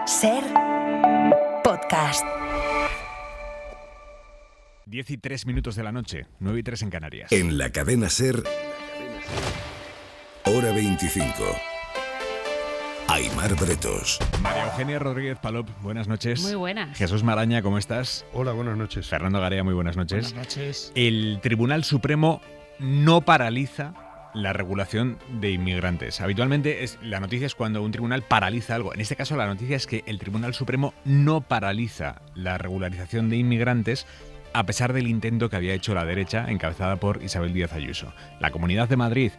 SER Podcast. 10:03 de la noche, 9:03 en Canarias. En la cadena SER, hora 25. Aimar Bretos. María Eugenia Rodríguez Palop, buenas noches. Muy buenas. Jesús Maraña, ¿cómo estás? Hola, buenas noches. Fernando Garea, muy buenas noches. Buenas noches. El Tribunal Supremo no paraliza la regulación de inmigrantes. Habitualmente la noticia es cuando un tribunal paraliza algo. En este caso la noticia es que el Tribunal Supremo no paraliza la regularización de inmigrantes a pesar del intento que había hecho la derecha encabezada por Isabel Díaz Ayuso. La Comunidad de Madrid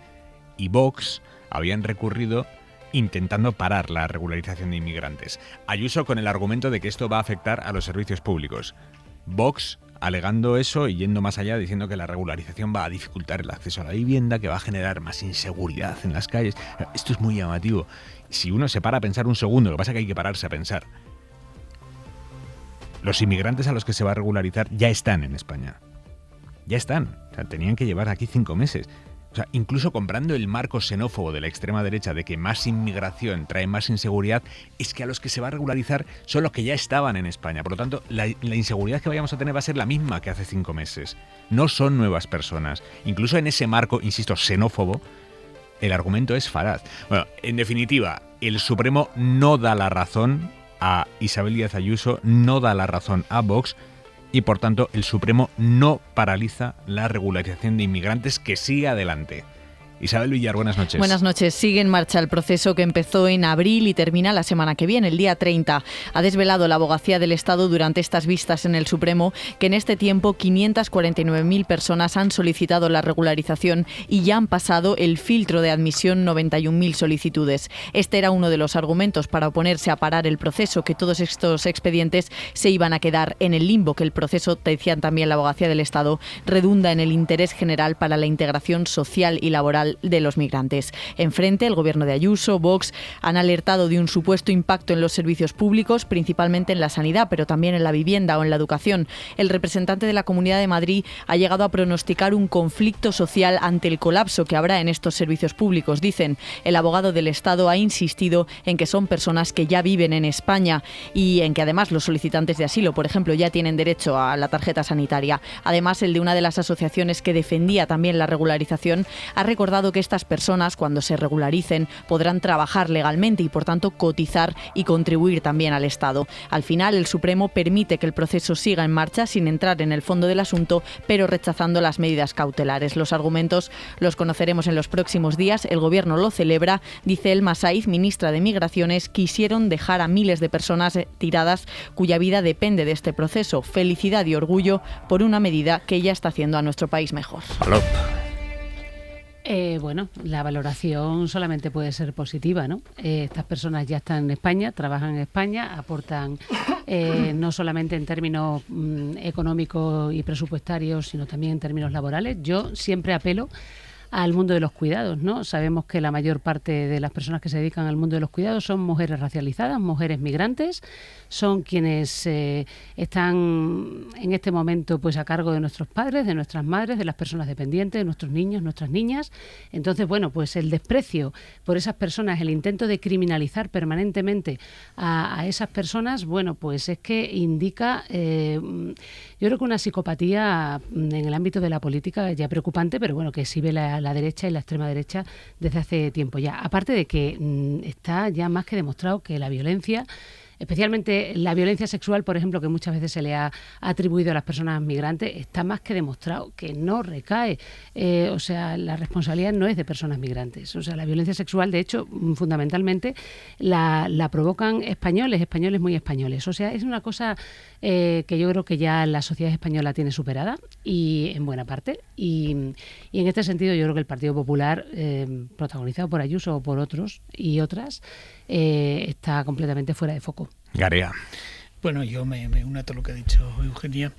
y Vox habían recurrido intentando parar la regularización de inmigrantes. Ayuso con el argumento de que esto va a afectar a los servicios públicos. Vox alegando eso y yendo más allá, diciendo que la regularización va a dificultar el acceso a la vivienda, que va a generar más inseguridad en las calles. Esto es muy llamativo. Si uno se para a pensar un segundo, lo que pasa es que hay que pararse a pensar. Los inmigrantes a los que se va a regularizar ya están en España. Ya están. O sea, tenían que llevar aquí 5 meses. O sea, incluso comprando el marco xenófobo de la extrema derecha de que más inmigración trae más inseguridad, es que a los que se va a regularizar son los que ya estaban en España. Por lo tanto, la inseguridad que vayamos a tener va a ser la misma que hace 5 meses. No son nuevas personas. Incluso en ese marco, insisto, xenófobo, el argumento es falaz. Bueno, en definitiva, el Supremo no da la razón a Isabel Díaz Ayuso, no da la razón a Vox, y por tanto el Supremo no paraliza la regularización de inmigrantes, que sigue adelante. Isabel Villar, buenas noches. Buenas noches. Sigue en marcha el proceso que empezó en abril y termina la semana que viene, el día 30. Ha desvelado la Abogacía del Estado durante estas vistas en el Supremo que en este tiempo 549.000 personas han solicitado la regularización y ya han pasado el filtro de admisión 91.000 solicitudes. Este era uno de los argumentos para oponerse a parar el proceso, que todos estos expedientes se iban a quedar en el limbo, que el proceso, decían también la Abogacía del Estado, redunda en el interés general para la integración social y laboral de los migrantes. Enfrente, el gobierno de Ayuso, Vox, han alertado de un supuesto impacto en los servicios públicos, principalmente en la sanidad, pero también en la vivienda o en la educación. El representante de la Comunidad de Madrid ha llegado a pronosticar un conflicto social ante el colapso que habrá en estos servicios públicos. Dicen, el abogado del Estado ha insistido en que son personas que ya viven en España y en que además los solicitantes de asilo, por ejemplo, ya tienen derecho a la tarjeta sanitaria. Además, el de una de las asociaciones que defendía también la regularización ha recordado que estas personas, cuando se regularicen, podrán trabajar legalmente y, por tanto, cotizar y contribuir también al Estado. Al final, el Supremo permite que el proceso siga en marcha sin entrar en el fondo del asunto, pero rechazando las medidas cautelares. Los argumentos los conoceremos en los próximos días. El Gobierno lo celebra. Dice Elma Saiz, ministra de Migraciones, quisieron dejar a miles de personas tiradas cuya vida depende de este proceso. Felicidad y orgullo por una medida que ya está haciendo a nuestro país mejor. Palop. Bueno, la valoración solamente puede ser positiva, ¿no? Estas personas ya están en España, trabajan en España, aportan no solamente en términos económicos y presupuestarios, sino también en términos laborales. Yo siempre apelo al mundo de los cuidados, ¿no? Sabemos que la mayor parte de las personas que se dedican al mundo de los cuidados son mujeres racializadas, mujeres migrantes, son quienes están en este momento pues a cargo de nuestros padres, de nuestras madres, de las personas dependientes, de nuestros niños, nuestras niñas. Entonces, bueno, pues el desprecio por esas personas, el intento de criminalizar permanentemente a esas personas, bueno, pues es que indica, yo creo que una psicopatía en el ámbito de la política ya preocupante, pero bueno, que exhibe la derecha y la extrema derecha desde hace tiempo ya. Aparte de que está ya más que demostrado que la violencia, especialmente la violencia sexual, por ejemplo, que muchas veces se le ha atribuido a las personas migrantes, está más que demostrado que no recae. O sea, la responsabilidad no es de personas migrantes. O sea, la violencia sexual, de hecho, fundamentalmente la provocan españoles muy españoles. O sea, es una cosa que yo creo que ya la sociedad española tiene superada, y en buena parte. Y en este sentido yo creo que el Partido Popular, protagonizado por Ayuso o por otros y otras, está completamente fuera de foco. Garea. Bueno, yo me uno a todo lo que ha dicho Eugenia.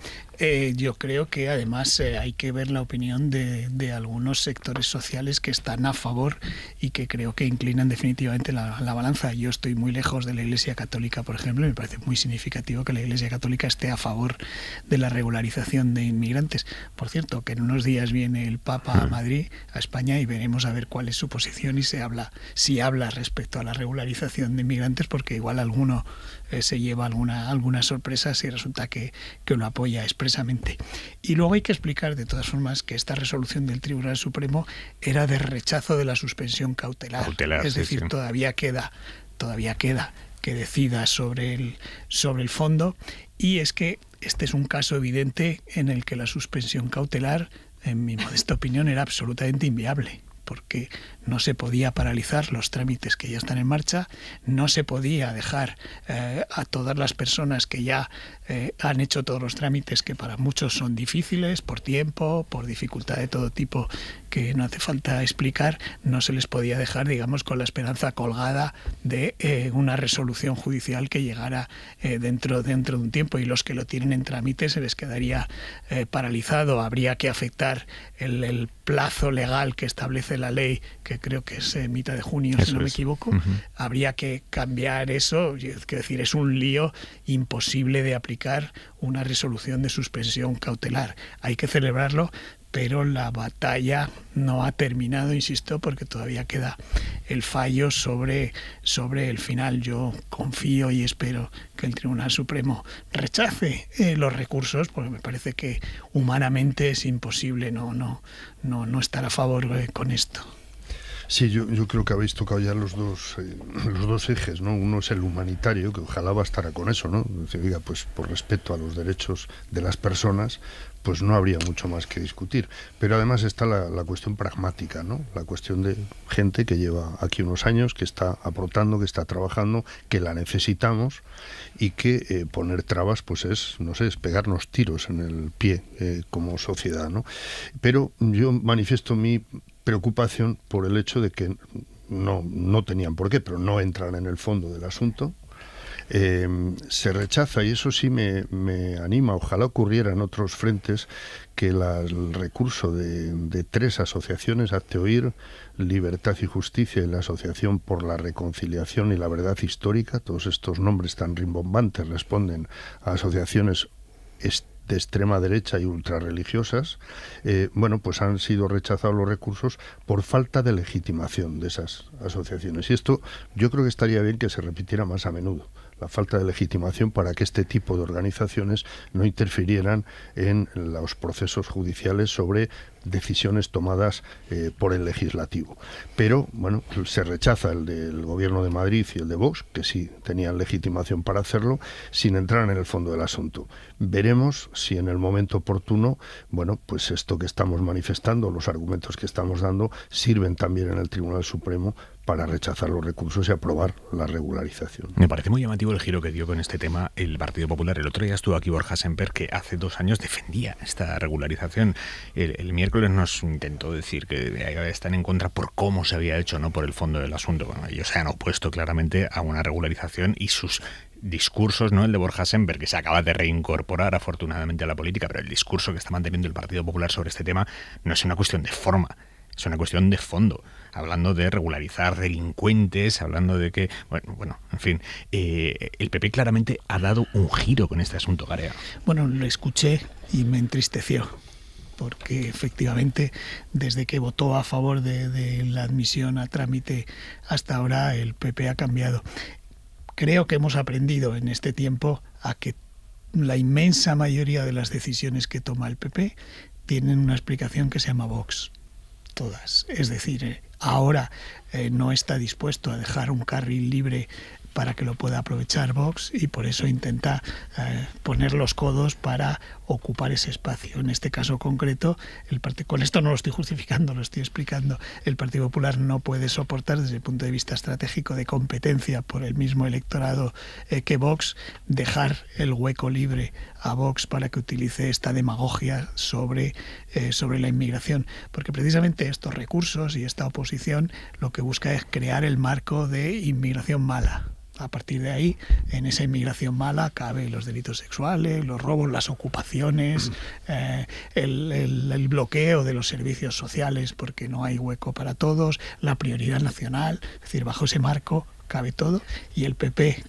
Yo creo que además hay que ver la opinión de algunos sectores sociales que están a favor y que creo que inclinan definitivamente la balanza. Yo estoy muy lejos de la Iglesia Católica, por ejemplo, y me parece muy significativo que la Iglesia Católica esté a favor de la regularización de inmigrantes. Por cierto, que en unos días viene el Papa a Madrid, a España, y veremos a ver cuál es su posición y si habla respecto a la regularización de inmigrantes, porque igual alguno se lleva alguna sorpresa si resulta que lo apoya expresamente. Y luego hay que explicar de todas formas que esta resolución del Tribunal Supremo era de rechazo de la suspensión cautelar. Es decir, sí. todavía queda que decida sobre el fondo, y es que este es un caso evidente en el que la suspensión cautelar, en mi modesta opinión, era absolutamente inviable, porque no se podía paralizar los trámites que ya están en marcha, no se podía dejar a todas las personas que ya han hecho todos los trámites, que para muchos son difíciles, por tiempo, por dificultad de todo tipo, que no hace falta explicar, no se les podía dejar, digamos, con la esperanza colgada de una resolución judicial que llegara dentro de un tiempo, y los que lo tienen en trámite se les quedaría paralizado. Habría que afectar el plazo legal que establece la ley, que creo que es mitad de junio, si no me equivoco. Habría que cambiar eso, es decir, es un lío imposible de aplicar una resolución de suspensión cautelar. Hay que celebrarlo, pero la batalla no ha terminado, insisto, porque todavía queda el fallo sobre el final. Yo confío y espero que el Tribunal Supremo rechace los recursos, porque me parece que humanamente es imposible no estar a favor con esto. Sí, yo creo que habéis tocado ya los dos ejes, ¿no? Uno es el humanitario, que ojalá bastara con eso, ¿no? Decir, oiga, pues por respeto a los derechos de las personas, pues no habría mucho más que discutir. Pero además está la cuestión pragmática, ¿no? La cuestión de gente que lleva aquí unos años, que está aportando, que está trabajando, que la necesitamos, y que poner trabas, pues es pegarnos tiros en el pie como sociedad, ¿no? Pero yo manifiesto mi preocupación por el hecho de que no tenían por qué, pero no entran en el fondo del asunto. Se rechaza, y eso sí me anima, ojalá ocurriera en otros frentes, que el recurso de 3 asociaciones, Hazte Oír, Libertad y Justicia y la Asociación por la Reconciliación y la Verdad Histórica, todos estos nombres tan rimbombantes responden a asociaciones de extrema derecha y ultrarreligiosas, pues han sido rechazados los recursos por falta de legitimación de esas asociaciones. Y esto yo creo que estaría bien que se repitiera más a menudo, la falta de legitimación, para que este tipo de organizaciones no interfirieran en los procesos judiciales sobre decisiones tomadas por el legislativo. Pero, bueno, se rechaza el del Gobierno de Madrid y el de Vox, que sí tenían legitimación para hacerlo, sin entrar en el fondo del asunto. Veremos si en el momento oportuno, pues esto que estamos manifestando, los argumentos que estamos dando, sirven también en el Tribunal Supremo para rechazar los recursos y aprobar la regularización. Me parece muy llamativo el giro que dio con este tema el Partido Popular. El otro día estuvo aquí Borja Semper, que hace 2 años defendía esta regularización. El miércoles nos intentó decir que están en contra por cómo se había hecho, no por el fondo del asunto. Bueno, ellos se han opuesto claramente a una regularización, y sus discursos, no el de Borja Semper, que se acaba de reincorporar afortunadamente a la política, pero el discurso que está manteniendo el Partido Popular sobre este tema no es una cuestión de forma, es una cuestión de fondo, hablando de regularizar delincuentes, hablando de que, bueno, en fin, el PP claramente ha dado un giro con este asunto, Garea. Bueno, lo escuché y me entristeció, porque efectivamente desde que votó a favor de la admisión a trámite hasta ahora el PP ha cambiado. Creo que hemos aprendido en este tiempo a que la inmensa mayoría de las decisiones que toma el PP tienen una explicación que se llama Vox. Todas. Es decir, ahora no está dispuesto a dejar un carril libre para que lo pueda aprovechar Vox, y por eso intenta poner los codos para ocupar ese espacio. En este caso concreto, con esto no lo estoy justificando, lo estoy explicando. El Partido Popular no puede soportar, desde el punto de vista estratégico de competencia por el mismo electorado que Vox, dejar el hueco libre a Vox para que utilice esta demagogia sobre la inmigración, porque precisamente estos recursos y esta oposición lo que busca es crear el marco de inmigración mala. A partir de ahí, en esa inmigración mala caben los delitos sexuales, los robos, las ocupaciones, el bloqueo de los servicios sociales porque no hay hueco para todos, la prioridad nacional, es decir, bajo ese marco cabe todo, y el PP,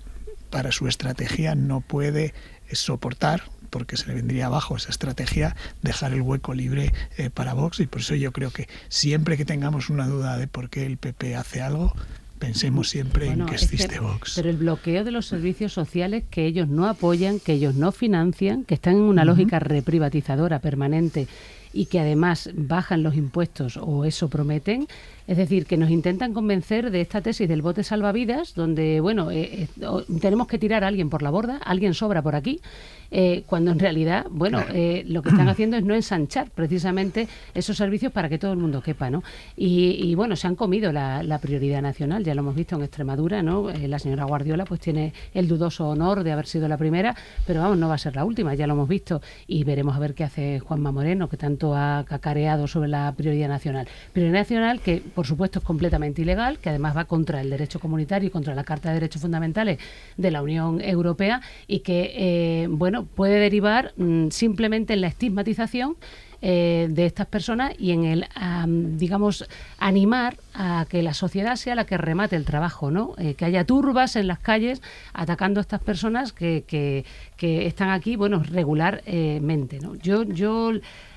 para su estrategia, no puede soportar, porque se le vendría abajo esa estrategia, dejar el hueco libre para Vox, y por eso yo creo que siempre que tengamos una duda de por qué el PP hace algo, pensemos siempre en que existe Vox. Pero el bloqueo de los servicios sociales que ellos no apoyan, que ellos no financian, que están en una lógica reprivatizadora permanente y que además bajan los impuestos, o eso prometen, es decir, que nos intentan convencer de esta tesis del bote salvavidas, donde, bueno, tenemos que tirar a alguien por la borda, alguien sobra por aquí, cuando en realidad, bueno, lo que están haciendo es no ensanchar precisamente esos servicios para que todo el mundo quepa, ¿no? Y bueno, se han comido la prioridad nacional, ya lo hemos visto en Extremadura, ¿no? La señora Guardiola pues tiene el dudoso honor de haber sido la primera, pero vamos, no va a ser la última, ya lo hemos visto, y veremos a ver qué hace Juanma Moreno, que tanto ha cacareado sobre la prioridad nacional. Prioridad nacional que, por supuesto, es completamente ilegal, que además va contra el derecho comunitario y contra la Carta de Derechos Fundamentales de la Unión Europea, y que, bueno, puede derivar simplemente en la estigmatización de estas personas y en el, digamos, animar a que la sociedad sea la que remate el trabajo, ¿no? Que haya turbas en las calles atacando a estas personas que están aquí, bueno, regularmente, ¿no?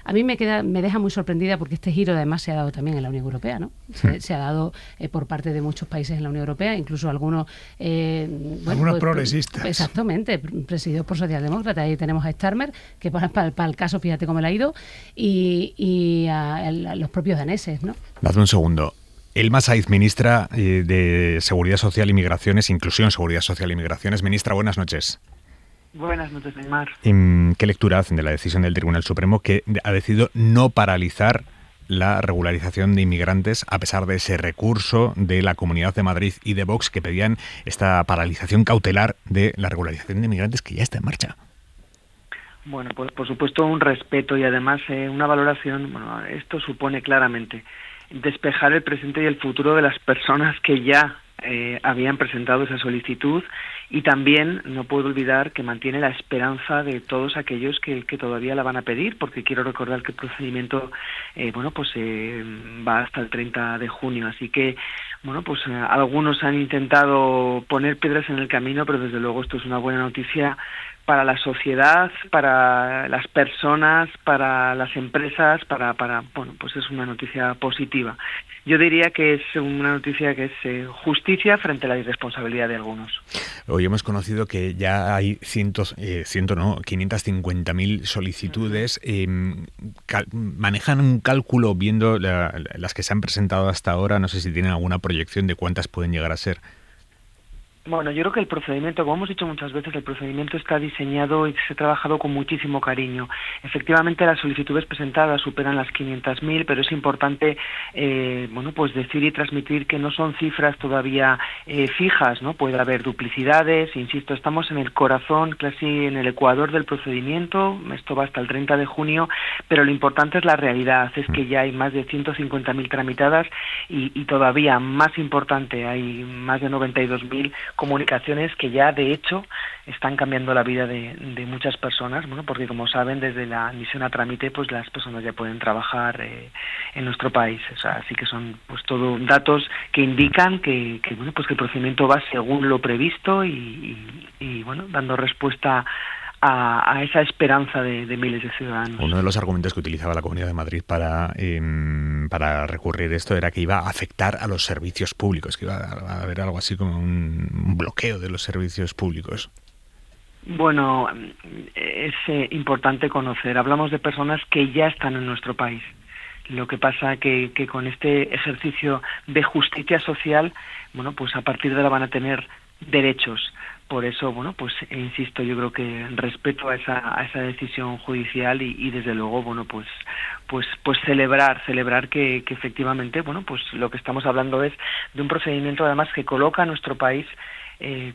A mí me deja muy sorprendida, porque este giro además se ha dado también en la Unión Europea, ¿no? Se ha dado por parte de muchos países en la Unión Europea, incluso algunos... algunos progresistas. Exactamente, presididos por socialdemócratas. Ahí tenemos a Starmer, que para el caso, fíjate cómo le ha ido, y a los propios daneses, ¿no? Dadme un segundo. Elma Saiz, ministra de Seguridad Social y Migraciones, Inclusión, Seguridad Social y Migraciones. Ministra, buenas noches. Buenas noches, Neymar. ¿Qué lectura hacen de la decisión del Tribunal Supremo, que ha decidido no paralizar la regularización de inmigrantes, a pesar de ese recurso de la Comunidad de Madrid y de Vox, que pedían esta paralización cautelar de la regularización de inmigrantes, que ya está en marcha? Bueno, pues por supuesto un respeto y además una valoración. Bueno, esto supone claramente despejar el presente y el futuro de las personas que ya habían presentado esa solicitud, y también no puedo olvidar que mantiene la esperanza de todos aquellos que todavía la van a pedir, porque quiero recordar que el procedimiento va hasta el 30 de junio, así que bueno, pues algunos han intentado poner piedras en el camino, pero desde luego esto es una buena noticia para la sociedad, para las personas, para las empresas, bueno, pues es una noticia positiva. Yo diría que es una noticia que es justicia frente a la irresponsabilidad de algunos. Hoy hemos conocido que ya hay 550.000 solicitudes. ¿Manejan un cálculo viendo las que se han presentado hasta ahora? No sé si tienen alguna proyección de cuántas pueden llegar a ser. Bueno, yo creo que el procedimiento, como hemos dicho muchas veces, el procedimiento está diseñado y se ha trabajado con muchísimo cariño. Efectivamente, las solicitudes presentadas superan las 500.000, pero es importante, pues decir y transmitir que no son cifras todavía fijas, ¿no? Puede haber duplicidades, insisto, estamos en el corazón, casi en el ecuador del procedimiento. Esto va hasta el 30 de junio, pero lo importante es la realidad, es que ya hay más de 150.000 tramitadas y todavía más importante, hay más de 92.000 comunicaciones que ya de hecho están cambiando la vida de muchas personas, bueno, porque como saben, desde la admisión a trámite pues las personas ya pueden trabajar en nuestro país, o sea, así que son pues todo datos que indican que bueno, pues que el procedimiento va según lo previsto y bueno, dando respuesta a esa esperanza de miles de ciudadanos. Uno de los argumentos que utilizaba la Comunidad de Madrid para recurrir esto era que iba a afectar a los servicios públicos, que iba a haber algo así como un bloqueo de los servicios públicos. Bueno, es importante conocer. Hablamos de personas que ya están en nuestro país. Lo que pasa que con este ejercicio de justicia social, bueno, pues a partir de ahora van a tener derechos. Por eso, bueno, pues insisto, yo creo que respeto a esa decisión judicial y desde luego, bueno, pues celebrar que efectivamente, bueno, pues lo que estamos hablando es de un procedimiento además que coloca a nuestro país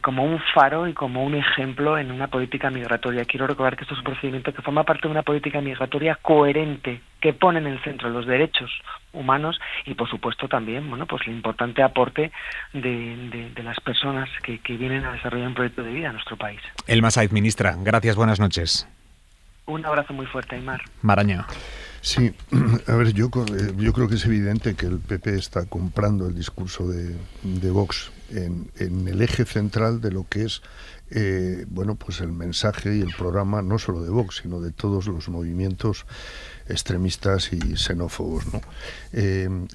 como un faro y como un ejemplo en una política migratoria. Quiero recordar que esto es un procedimiento que forma parte de una política migratoria coherente, que pone en el centro los derechos humanos y, por supuesto, también el importante aporte de las personas que vienen a desarrollar un proyecto de vida en nuestro país. Elma Saiz, ministra, gracias, buenas noches. Un abrazo muy fuerte, Aymar. Maraña. Sí, a ver, yo creo que es evidente que el PP está comprando el discurso de Vox en el eje central de lo que es pues el mensaje y el programa no solo de Vox, sino de todos los movimientos extremistas y xenófobos, ¿no?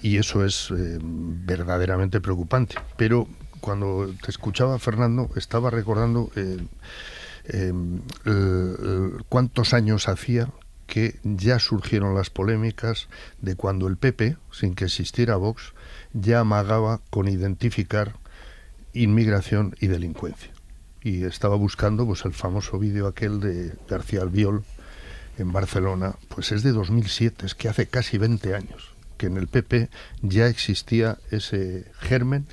Y eso es verdaderamente preocupante. Pero cuando te escuchaba, Fernando, estaba recordando cuántos años hacía que ya surgieron las polémicas de cuando el PP, sin que existiera Vox, ya amagaba con identificar inmigración y delincuencia. Y estaba buscando pues el famoso vídeo aquel de García Albiol en Barcelona, pues es de 2007, es que hace casi 20 años que en el PP ya existía ese germen,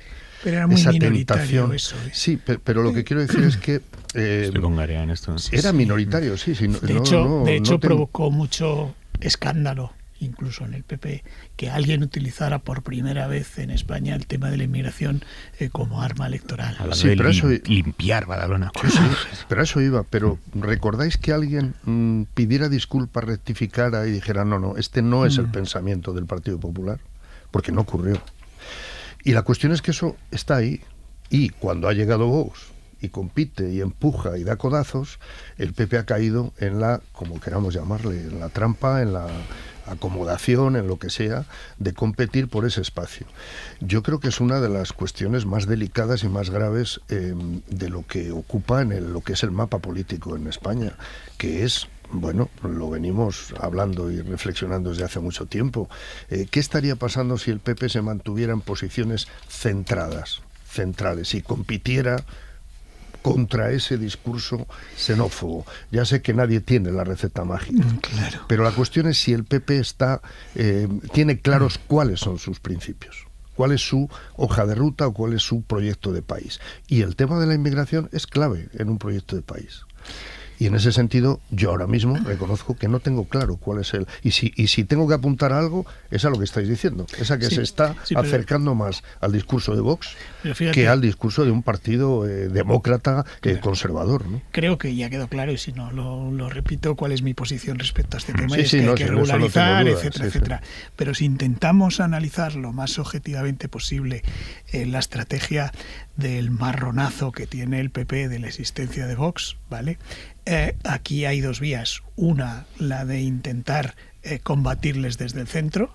pero era muy esa minoritario tentación. eso, ¿eh? Sí, pero lo que quiero decir es que Estoy con Garea en esto. era minoritario, sí. De hecho, provocó mucho escándalo, incluso en el PP, que alguien utilizara por primera vez en España el tema de la inmigración como arma electoral. Sí, pero limpiar Badalona. Sí, pero eso iba. Pero ¿recordáis que alguien pidiera disculpas, rectificara y dijera no, este no es el pensamiento del Partido Popular? Porque no ocurrió. Y la cuestión es que eso está ahí. Y cuando ha llegado Vox y compite y empuja y da codazos, el PP ha caído en la, como queramos llamarle, en la trampa, en la acomodación, en lo que sea, de competir por ese espacio. Yo creo que es una de las cuestiones más delicadas y más graves de lo que ocupa en lo que es el mapa político en España, que es, bueno, lo venimos hablando y reflexionando desde hace mucho tiempo. ¿Qué estaría pasando si el PP se mantuviera en posiciones centrales, y compitiera contra ese discurso xenófobo? Ya sé que nadie tiene la receta mágica, claro, pero la cuestión es si el PP tiene claros cuáles son sus principios, cuál es su hoja de ruta o cuál es su proyecto de país. Y el tema de la inmigración es clave en un proyecto de país. Y en ese sentido, yo ahora mismo reconozco que no tengo claro cuál es el... Y si tengo que apuntar a algo, es a lo que estáis diciendo. Es a que se está acercando más al discurso de Vox que al discurso de un partido demócrata conservador, ¿no? Creo que ya quedó claro, y si no lo repito, cuál es mi posición respecto a este tema. Sí, es que hay que regularizar, etcétera, etcétera. Pero si intentamos analizar lo más objetivamente posible la estrategia del marronazo que tiene el PP de la existencia de Vox, ¿vale? Aquí hay dos vías. Una, la de intentar combatirles desde el centro,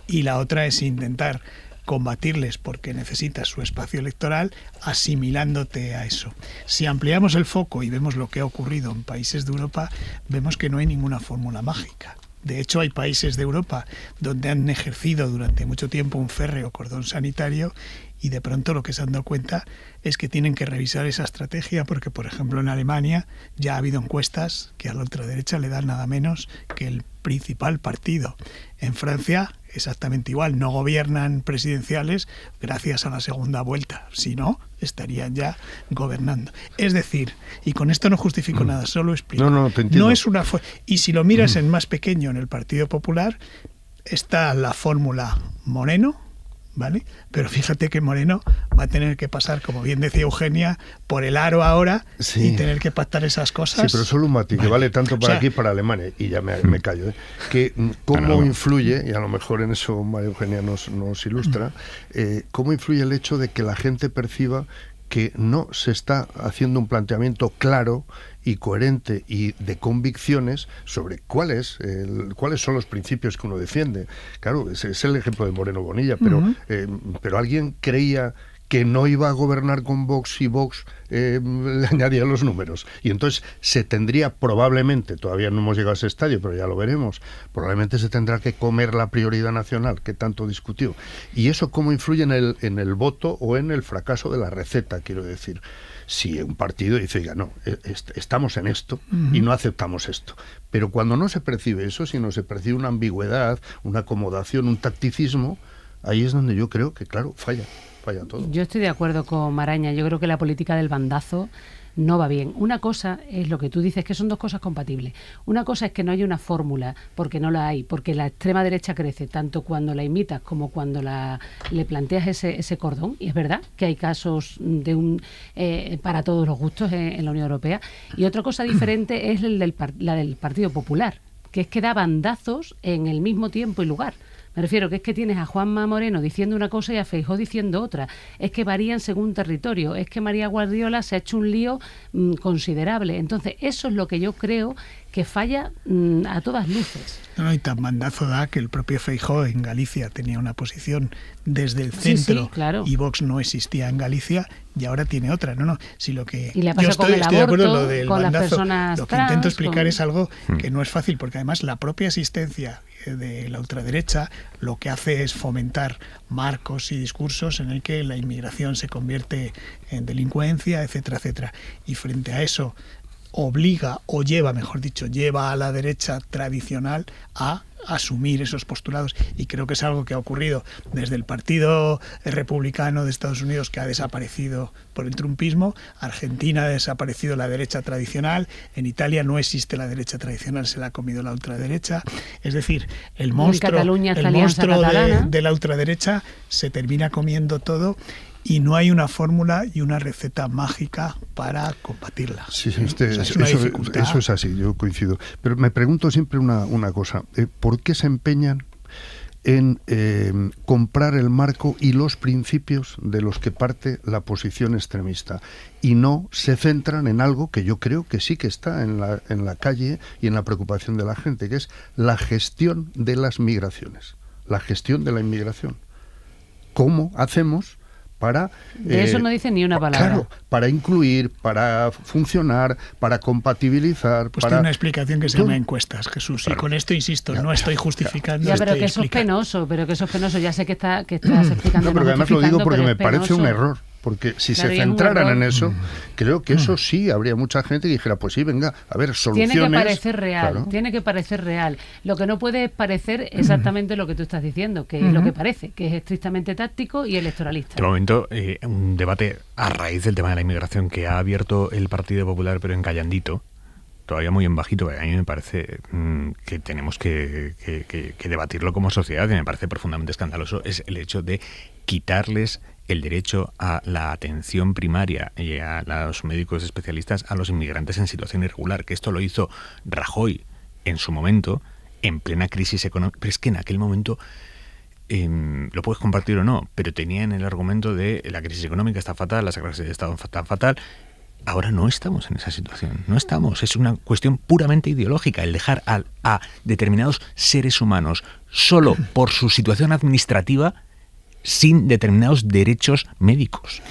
y la otra es intentar combatirles porque necesitas su espacio electoral, asimilándote a eso. Si ampliamos el foco y vemos lo que ha ocurrido en países de Europa, vemos que no hay ninguna fórmula mágica. De hecho, hay países de Europa donde han ejercido durante mucho tiempo un férreo cordón sanitario y de pronto lo que se han dado cuenta es que tienen que revisar esa estrategia porque, por ejemplo, en Alemania ya ha habido encuestas que a la ultraderecha le dan nada menos que el principal partido. En Francia, exactamente igual, no gobiernan presidenciales gracias a la segunda vuelta, si no, estarían ya gobernando. Es decir, y con esto no justifico nada, solo explico. No, te entiendo. No es una y si lo miras en más pequeño en el Partido Popular, está la fórmula Moreno, ¿vale? Pero fíjate que Moreno va a tener que pasar, como bien decía Eugenia, por el aro ahora y tener que pactar esas cosas. Sí, pero solo un matiz, que vale tanto para aquí para Alemania, y ya me callo, que cómo influye, y a lo mejor en eso María Eugenia nos ilustra, cómo influye el hecho de que la gente perciba que no se está haciendo un planteamiento claro y coherente y de convicciones sobre cuáles son los principios que uno defiende. Claro, ese es el ejemplo de Moreno Bonilla, pero alguien creía que no iba a gobernar con Vox y Vox le añadía los números. Y entonces se tendría probablemente, todavía no hemos llegado a ese estadio, pero ya lo veremos, probablemente se tendrá que comer la prioridad nacional que tanto discutió. ¿Y eso cómo influye en el voto o en el fracaso de la receta, quiero decir? Si un partido dice, oiga, no, estamos en esto y no aceptamos esto. Pero cuando no se percibe eso, sino se percibe una ambigüedad, una acomodación, un tacticismo, ahí es donde yo creo que, claro, falla todo. Yo estoy de acuerdo con Maraña. Yo creo que la política del bandazo no va bien. Una cosa es lo que tú dices, que son dos cosas compatibles. Una cosa es que no hay una fórmula, porque no la hay, porque la extrema derecha crece tanto cuando la imitas como cuando le planteas ese cordón, y es verdad que hay casos para todos los gustos en la Unión Europea. Y otra cosa diferente es la del Partido Popular, que es que da bandazos en el mismo tiempo y lugar. Me refiero que es que tienes a Juanma Moreno diciendo una cosa y a Feijóo diciendo otra. Es que varían según territorio. Es que María Guardiola se ha hecho un lío considerable. Entonces, eso es lo que yo creo que falla a todas luces. No, y tan mandazo da que el propio Feijóo en Galicia tenía una posición desde el centro, sí, claro. Y Vox no existía en Galicia y ahora tiene otra. Si lo que y le yo estoy de acuerdo lo del con bandazo, las personas lo que intento explicar es algo que no es fácil, porque además la propia existencia de la ultraderecha lo que hace es fomentar marcos y discursos en el que la inmigración se convierte en delincuencia, etcétera, etcétera. Y frente a eso obliga o lleva, mejor dicho, lleva a la derecha tradicional a asumir esos postulados, y creo que es algo que ha ocurrido desde el Partido Republicano de Estados Unidos, que ha desaparecido por el trumpismo. Argentina ha desaparecido la derecha tradicional, en Italia no existe la derecha tradicional, se la ha comido la ultraderecha. Es decir, el monstruo de la ultraderecha se termina comiendo todo, y no hay una fórmula y una receta mágica para combatirla. Sí, eso es así, yo coincido. Pero me pregunto siempre una cosa, ¿por qué se empeñan en comprar el marco y los principios de los que parte la posición extremista, y no se centran en algo que yo creo que sí que está en la calle y en la preocupación de la gente, que es la gestión de las migraciones, la gestión de la inmigración? ¿Cómo hacemos para... De eso no dice ni una palabra. Claro, para incluir, para funcionar, para compatibilizar... Pues tiene una explicación que se llama encuestas, Jesús. Y con esto, insisto, no estoy justificando... Ya, pero que eso es penoso, ya sé que estás explicando... No, pero además lo digo porque me parece un error. Porque si se centraran en eso, creo que eso sí, habría mucha gente que dijera, pues sí, venga, a ver, soluciones... Tiene que parecer real, claro. Tiene que parecer real. Lo que no puede parecer exactamente lo que tú estás diciendo, que es lo que parece, que es estrictamente táctico y electoralista. De momento, un debate a raíz del tema de la inmigración que ha abierto el Partido Popular, pero en callandito, todavía muy en bajito. A mí me parece que tenemos que debatirlo como sociedad, y me parece profundamente escandaloso, es el hecho de quitarles el derecho a la atención primaria y a los médicos especialistas a los inmigrantes en situación irregular, que esto lo hizo Rajoy en su momento, en plena crisis económica. Pero es que en aquel momento, lo puedes compartir o no, pero tenían el argumento de la crisis económica está fatal, la Secretaría de Estado está fatal. Ahora no estamos en esa situación, no estamos. Es una cuestión puramente ideológica el dejar a determinados seres humanos solo por su situación administrativa sin determinados derechos médicos.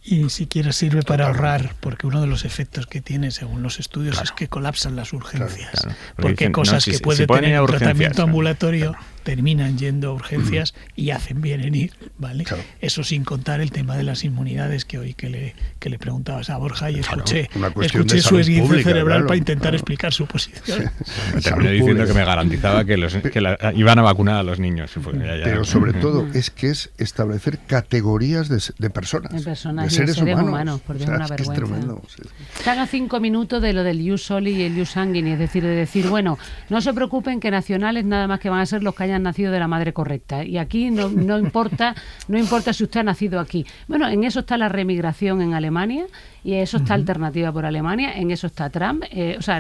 Y ni siquiera sirve para ahorrar, porque uno de los efectos que tiene, según los estudios, es que colapsan las urgencias. Claro. Porque dicen, cosas que puede tener un tratamiento ambulatorio terminan yendo a urgencias y hacen bien en ir, ¿vale? Claro. Eso sin contar el tema de las inmunidades, que hoy que le preguntabas a Borja y escuché su esguince cerebral para intentar explicar su posición. Me terminé diciendo que me garantizaba que iban a vacunar a los niños. Pero sobre todo es que es establecer categorías de personas. De seres humanos, por Dios, una vergüenza. Es tremendo, sí. Están a 5 minutos de lo del ius soli y el ius sanguinis, es decir, de decir, bueno, no se preocupen que nacionales nada más que van a ser los que hayan nacido de la madre correcta, y aquí no importa si usted ha nacido aquí. Bueno, en eso está la remigración en Alemania, y eso está Alternativa por Alemania, en eso está Trump,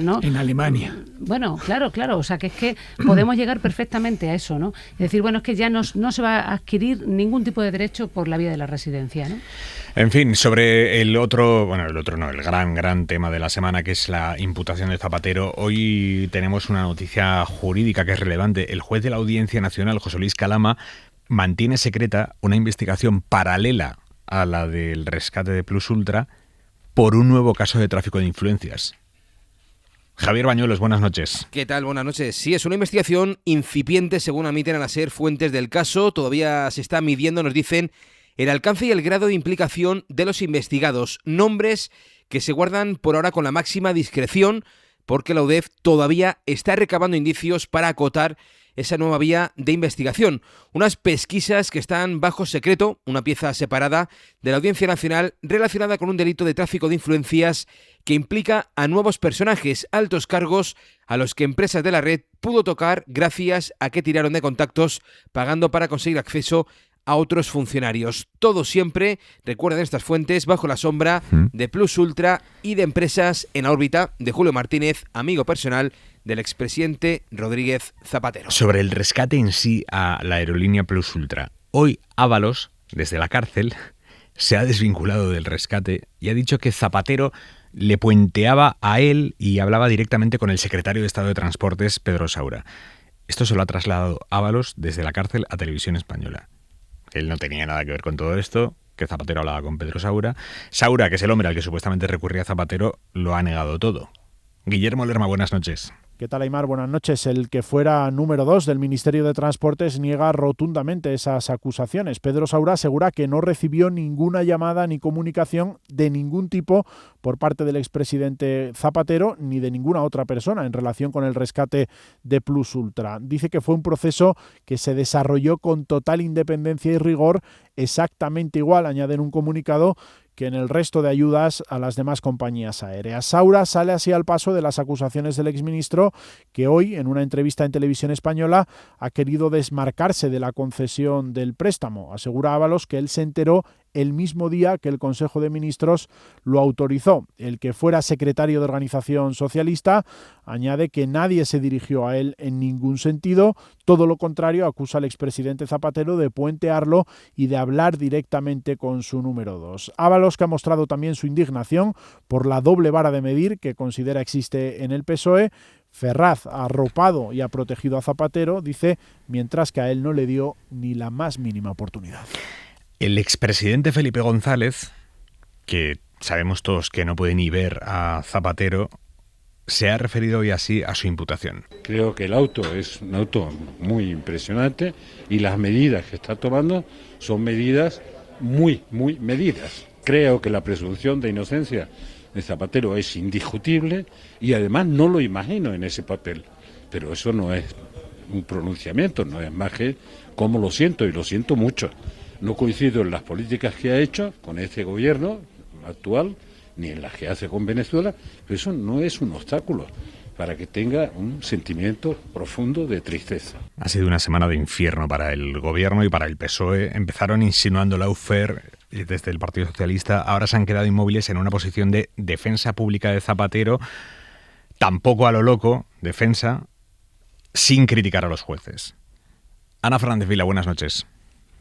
¿no? En Alemania. Bueno, claro, o sea, que es que podemos llegar perfectamente a eso, ¿no? Es decir, bueno, es que ya no se va a adquirir ningún tipo de derecho por la vía de la residencia, ¿no? En fin, sobre el gran tema de la semana, que es la imputación de Zapatero, hoy tenemos una noticia jurídica que es relevante. El juez de la Audiencia Nacional, José Luis Calama, mantiene secreta una investigación paralela a la del rescate de Plus Ultra por un nuevo caso de tráfico de influencias. Javier Bañuelos, buenas noches. ¿Qué tal? Buenas noches. Sí, es una investigación incipiente, según admiten a la SER fuentes del caso. Todavía se está midiendo, nos dicen, el alcance y el grado de implicación de los investigados. Nombres que se guardan por ahora con la máxima discreción, porque la UDEF todavía está recabando indicios para acotar esa nueva vía de investigación. Unas pesquisas que están bajo secreto, una pieza separada de la Audiencia Nacional relacionada con un delito de tráfico de influencias que implica a nuevos personajes, altos cargos a los que empresas de la red pudo tocar gracias a que tiraron de contactos pagando para conseguir acceso a otros funcionarios. Todo siempre, recuerden estas fuentes, bajo la sombra de Plus Ultra y de empresas en la órbita de Julio Martínez, amigo personal del expresidente Rodríguez Zapatero. Sobre el rescate en sí a la aerolínea Plus Ultra, hoy Ábalos, desde la cárcel, se ha desvinculado del rescate y ha dicho que Zapatero le puenteaba a él y hablaba directamente con el secretario de Estado de Transportes, Pedro Saura. Esto se lo ha trasladado Ábalos desde la cárcel a Televisión Española. Él no tenía nada que ver con todo esto, que Zapatero hablaba con Pedro Saura. Saura, que es el hombre al que supuestamente recurría Zapatero, lo ha negado todo. Guillermo Lerma, buenas noches. ¿Qué tal, Aimar? Buenas noches. El que fuera número 2 del Ministerio de Transportes niega rotundamente esas acusaciones. Pedro Saura asegura que no recibió ninguna llamada ni comunicación de ningún tipo por parte del expresidente Zapatero ni de ninguna otra persona en relación con el rescate de Plus Ultra. Dice que fue un proceso que se desarrolló con total independencia y rigor, exactamente igual, añade en un comunicado, que en el resto de ayudas a las demás compañías aéreas. Saura sale así al paso de las acusaciones del exministro, que hoy, en una entrevista en Televisión Española, ha querido desmarcarse de la concesión del préstamo. Asegura Ábalos que él se enteró el mismo día que el Consejo de Ministros lo autorizó. El que fuera secretario de Organización Socialista añade que nadie se dirigió a él en ningún sentido. Todo lo contrario, acusa al expresidente Zapatero de puentearlo y de hablar directamente con su número 2. Ábalos, que ha mostrado también su indignación por la doble vara de medir que considera existe en el PSOE. Ferraz ha arropado y ha protegido a Zapatero, dice, mientras que a él no le dio ni la más mínima oportunidad. El expresidente Felipe González, que sabemos todos que no puede ni ver a Zapatero, se ha referido hoy así a su imputación. Creo que el auto es un auto muy impresionante y las medidas que está tomando son medidas muy medidas. Creo que la presunción de inocencia de Zapatero es indiscutible y además no lo imagino en ese papel. Pero eso no es un pronunciamiento, no es más que cómo lo siento, y lo siento mucho. No coincido en las políticas que ha hecho con este gobierno actual, ni en las que hace con Venezuela, pero eso no es un obstáculo para que tenga un sentimiento profundo de tristeza. Ha sido una semana de infierno para el gobierno y para el PSOE. Empezaron insinuando lawfare desde el Partido Socialista, ahora se han quedado inmóviles en una posición de defensa pública de Zapatero, tampoco a lo loco, defensa, sin criticar a los jueces. Ana Fernández Vila, buenas noches.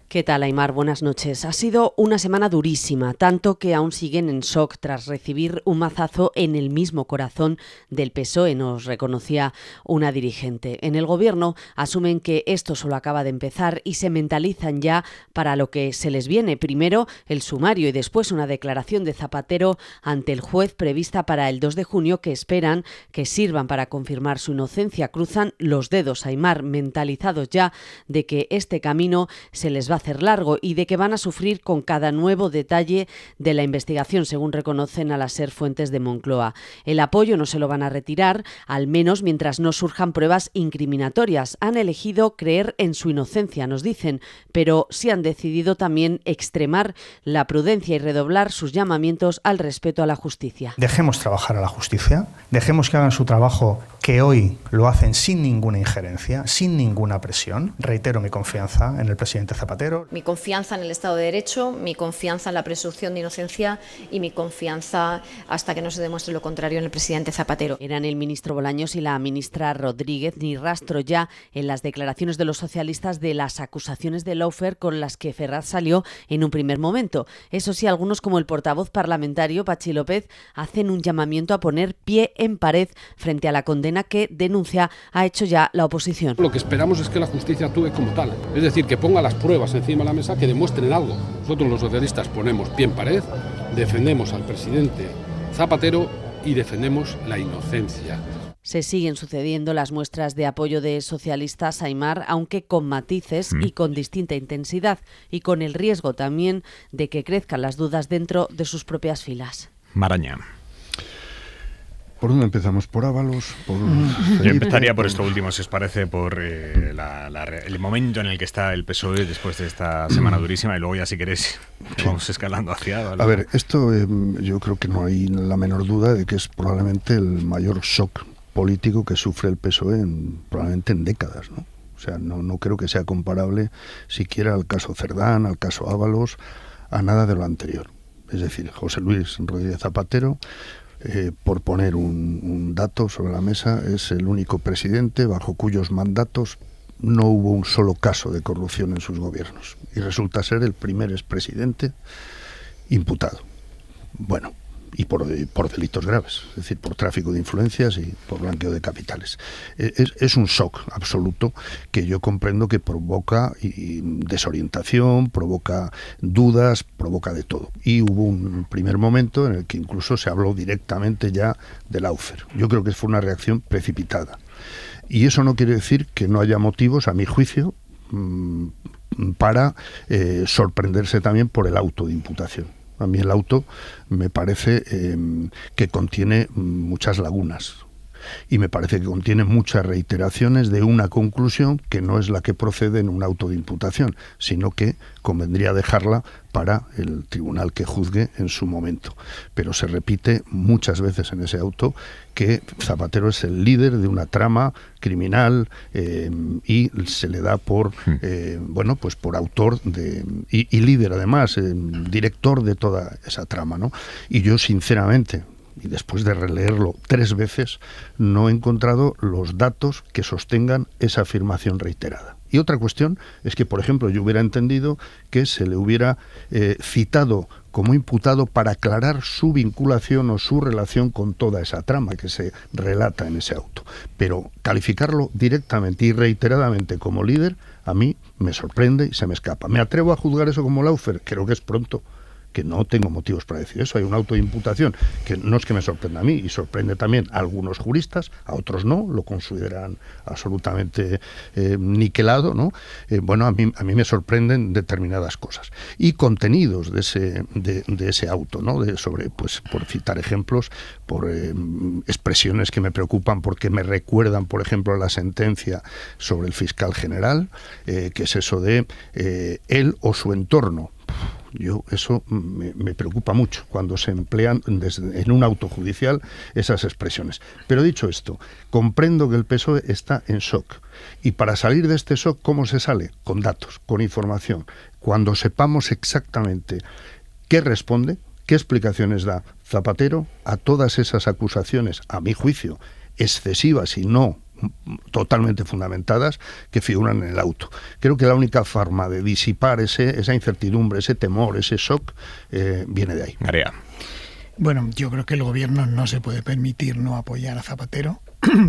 ¿Qué tal, Aimar? Buenas noches. Ha sido una semana durísima, tanto que aún siguen en shock tras recibir un mazazo en el mismo corazón del PSOE, nos reconocía una dirigente. En el gobierno asumen que esto solo acaba de empezar y se mentalizan ya para lo que se les viene. Primero el sumario y después una declaración de Zapatero ante el juez prevista para el 2 de junio que esperan que sirvan para confirmar su inocencia. Cruzan los dedos, Aimar, mentalizados ya de que este camino se les va a hacer largo y de que van a sufrir con cada nuevo detalle de la investigación, según reconocen a la SER fuentes de Moncloa. El apoyo no se lo van a retirar, al menos mientras no surjan pruebas incriminatorias. Han elegido creer en su inocencia, nos dicen, pero sí han decidido también extremar la prudencia y redoblar sus llamamientos al respeto a la justicia. Dejemos trabajar a la justicia, dejemos que hagan su trabajo, que hoy lo hacen sin ninguna injerencia, sin ninguna presión. Reitero mi confianza en el presidente Zapatero. Mi confianza en el Estado de Derecho, mi confianza en la presunción de inocencia y mi confianza hasta que no se demuestre lo contrario en el presidente Zapatero. Eran el ministro Bolaños y la ministra Rodríguez, ni rastro ya en las declaraciones de los socialistas de las acusaciones de lawfare con las que Ferraz salió en un primer momento. Eso sí, algunos como el portavoz parlamentario Pachi López hacen un llamamiento a poner pie en pared frente a la condena que denuncia ha hecho ya la oposición. Lo que esperamos es que la justicia actúe como tal, es decir, que ponga las pruebas encima de la mesa que demuestren algo. Nosotros los socialistas ponemos pie en pared, defendemos al presidente Zapatero y defendemos la inocencia. Se siguen sucediendo las muestras de apoyo de socialistas a Aimar, aunque con matices y con distinta intensidad, y con el riesgo también de que crezcan las dudas dentro de sus propias filas. Maraña. ¿Por dónde empezamos? ¿Por Ábalos? ¿Por Yo empezaría por esto último, si os parece, por el momento en el que está el PSOE después de esta semana durísima, y luego ya, si queréis, vamos escalando hacia... A ver, esto yo creo que no hay la menor duda de que es probablemente el mayor shock político que sufre el PSOE probablemente en décadas, ¿no? O sea, no creo que sea comparable siquiera al caso Cerdán, al caso Ábalos, a nada de lo anterior. Es decir, José Luis Rodríguez Zapatero, por poner un dato sobre la mesa, es el único presidente bajo cuyos mandatos no hubo un solo caso de corrupción en sus gobiernos. Y resulta ser el primer expresidente imputado. Bueno, y por delitos graves, es decir, por tráfico de influencias y por blanqueo de capitales. Es un shock absoluto que yo comprendo que provoca desorientación, provoca dudas, provoca de todo. Y hubo un primer momento en el que incluso se habló directamente ya del lawfare. Yo creo que fue una reacción precipitada. Y eso no quiere decir que no haya motivos, a mi juicio, para sorprenderse también por el auto de imputación. A mí el auto me parece que contiene muchas lagunas y me parece que contiene muchas reiteraciones de una conclusión que no es la que procede en un auto de imputación, sino que convendría dejarla para el tribunal que juzgue en su momento. Pero se repite muchas veces en ese auto que Zapatero es el líder de una trama criminal y se le da por pues por autor y líder además, director de toda esa trama, ¿no? Y yo sinceramente, y después de releerlo 3 veces, no he encontrado los datos que sostengan esa afirmación reiterada. Y otra cuestión es que, por ejemplo, yo hubiera entendido que se le hubiera citado como imputado para aclarar su vinculación o su relación con toda esa trama que se relata en ese auto. Pero calificarlo directamente y reiteradamente como líder, a mí me sorprende y se me escapa. ¿Me atrevo a juzgar eso como lawfare? Creo que es pronto, que no tengo motivos para decir eso. Hay un auto de imputación que no es que me sorprenda a mí, y sorprende también a algunos juristas, a otros no, lo consideran absolutamente niquelado, ¿no? A mí me sorprenden determinadas cosas. Y contenidos de ese auto, ¿no? Por citar ejemplos, por expresiones que me preocupan porque me recuerdan, por ejemplo, a la sentencia sobre el fiscal general, que es eso de él o su entorno. Eso me preocupa mucho cuando se emplean en un auto judicial esas expresiones. Pero dicho esto, comprendo que el PSOE está en shock. Y para salir de este shock, ¿cómo se sale? Con datos, con información. Cuando sepamos exactamente qué responde, qué explicaciones da Zapatero a todas esas acusaciones, a mi juicio, excesivas y no totalmente fundamentadas, que figuran en el auto. Creo que la única forma de disipar esa incertidumbre, ese temor, ese shock, viene de ahí. María. Bueno, yo creo que el gobierno no se puede permitir no apoyar a Zapatero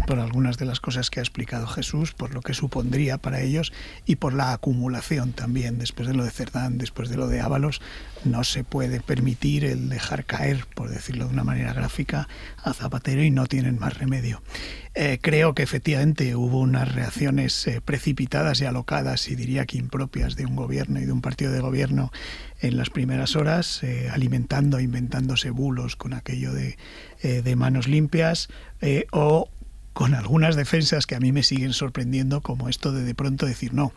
por algunas de las cosas que ha explicado Jesús, por lo que supondría para ellos y por la acumulación también. Después de lo de Cerdán, después de lo de Ábalos, no se puede permitir el dejar caer, por decirlo de una manera gráfica, a Zapatero, y no tienen más remedio. Creo que efectivamente hubo unas reacciones precipitadas y alocadas, y diría que impropias de un gobierno y de un partido de gobierno en las primeras horas, alimentando, inventándose bulos con aquello de manos limpias, o con algunas defensas que a mí me siguen sorprendiendo, como esto de pronto decir no,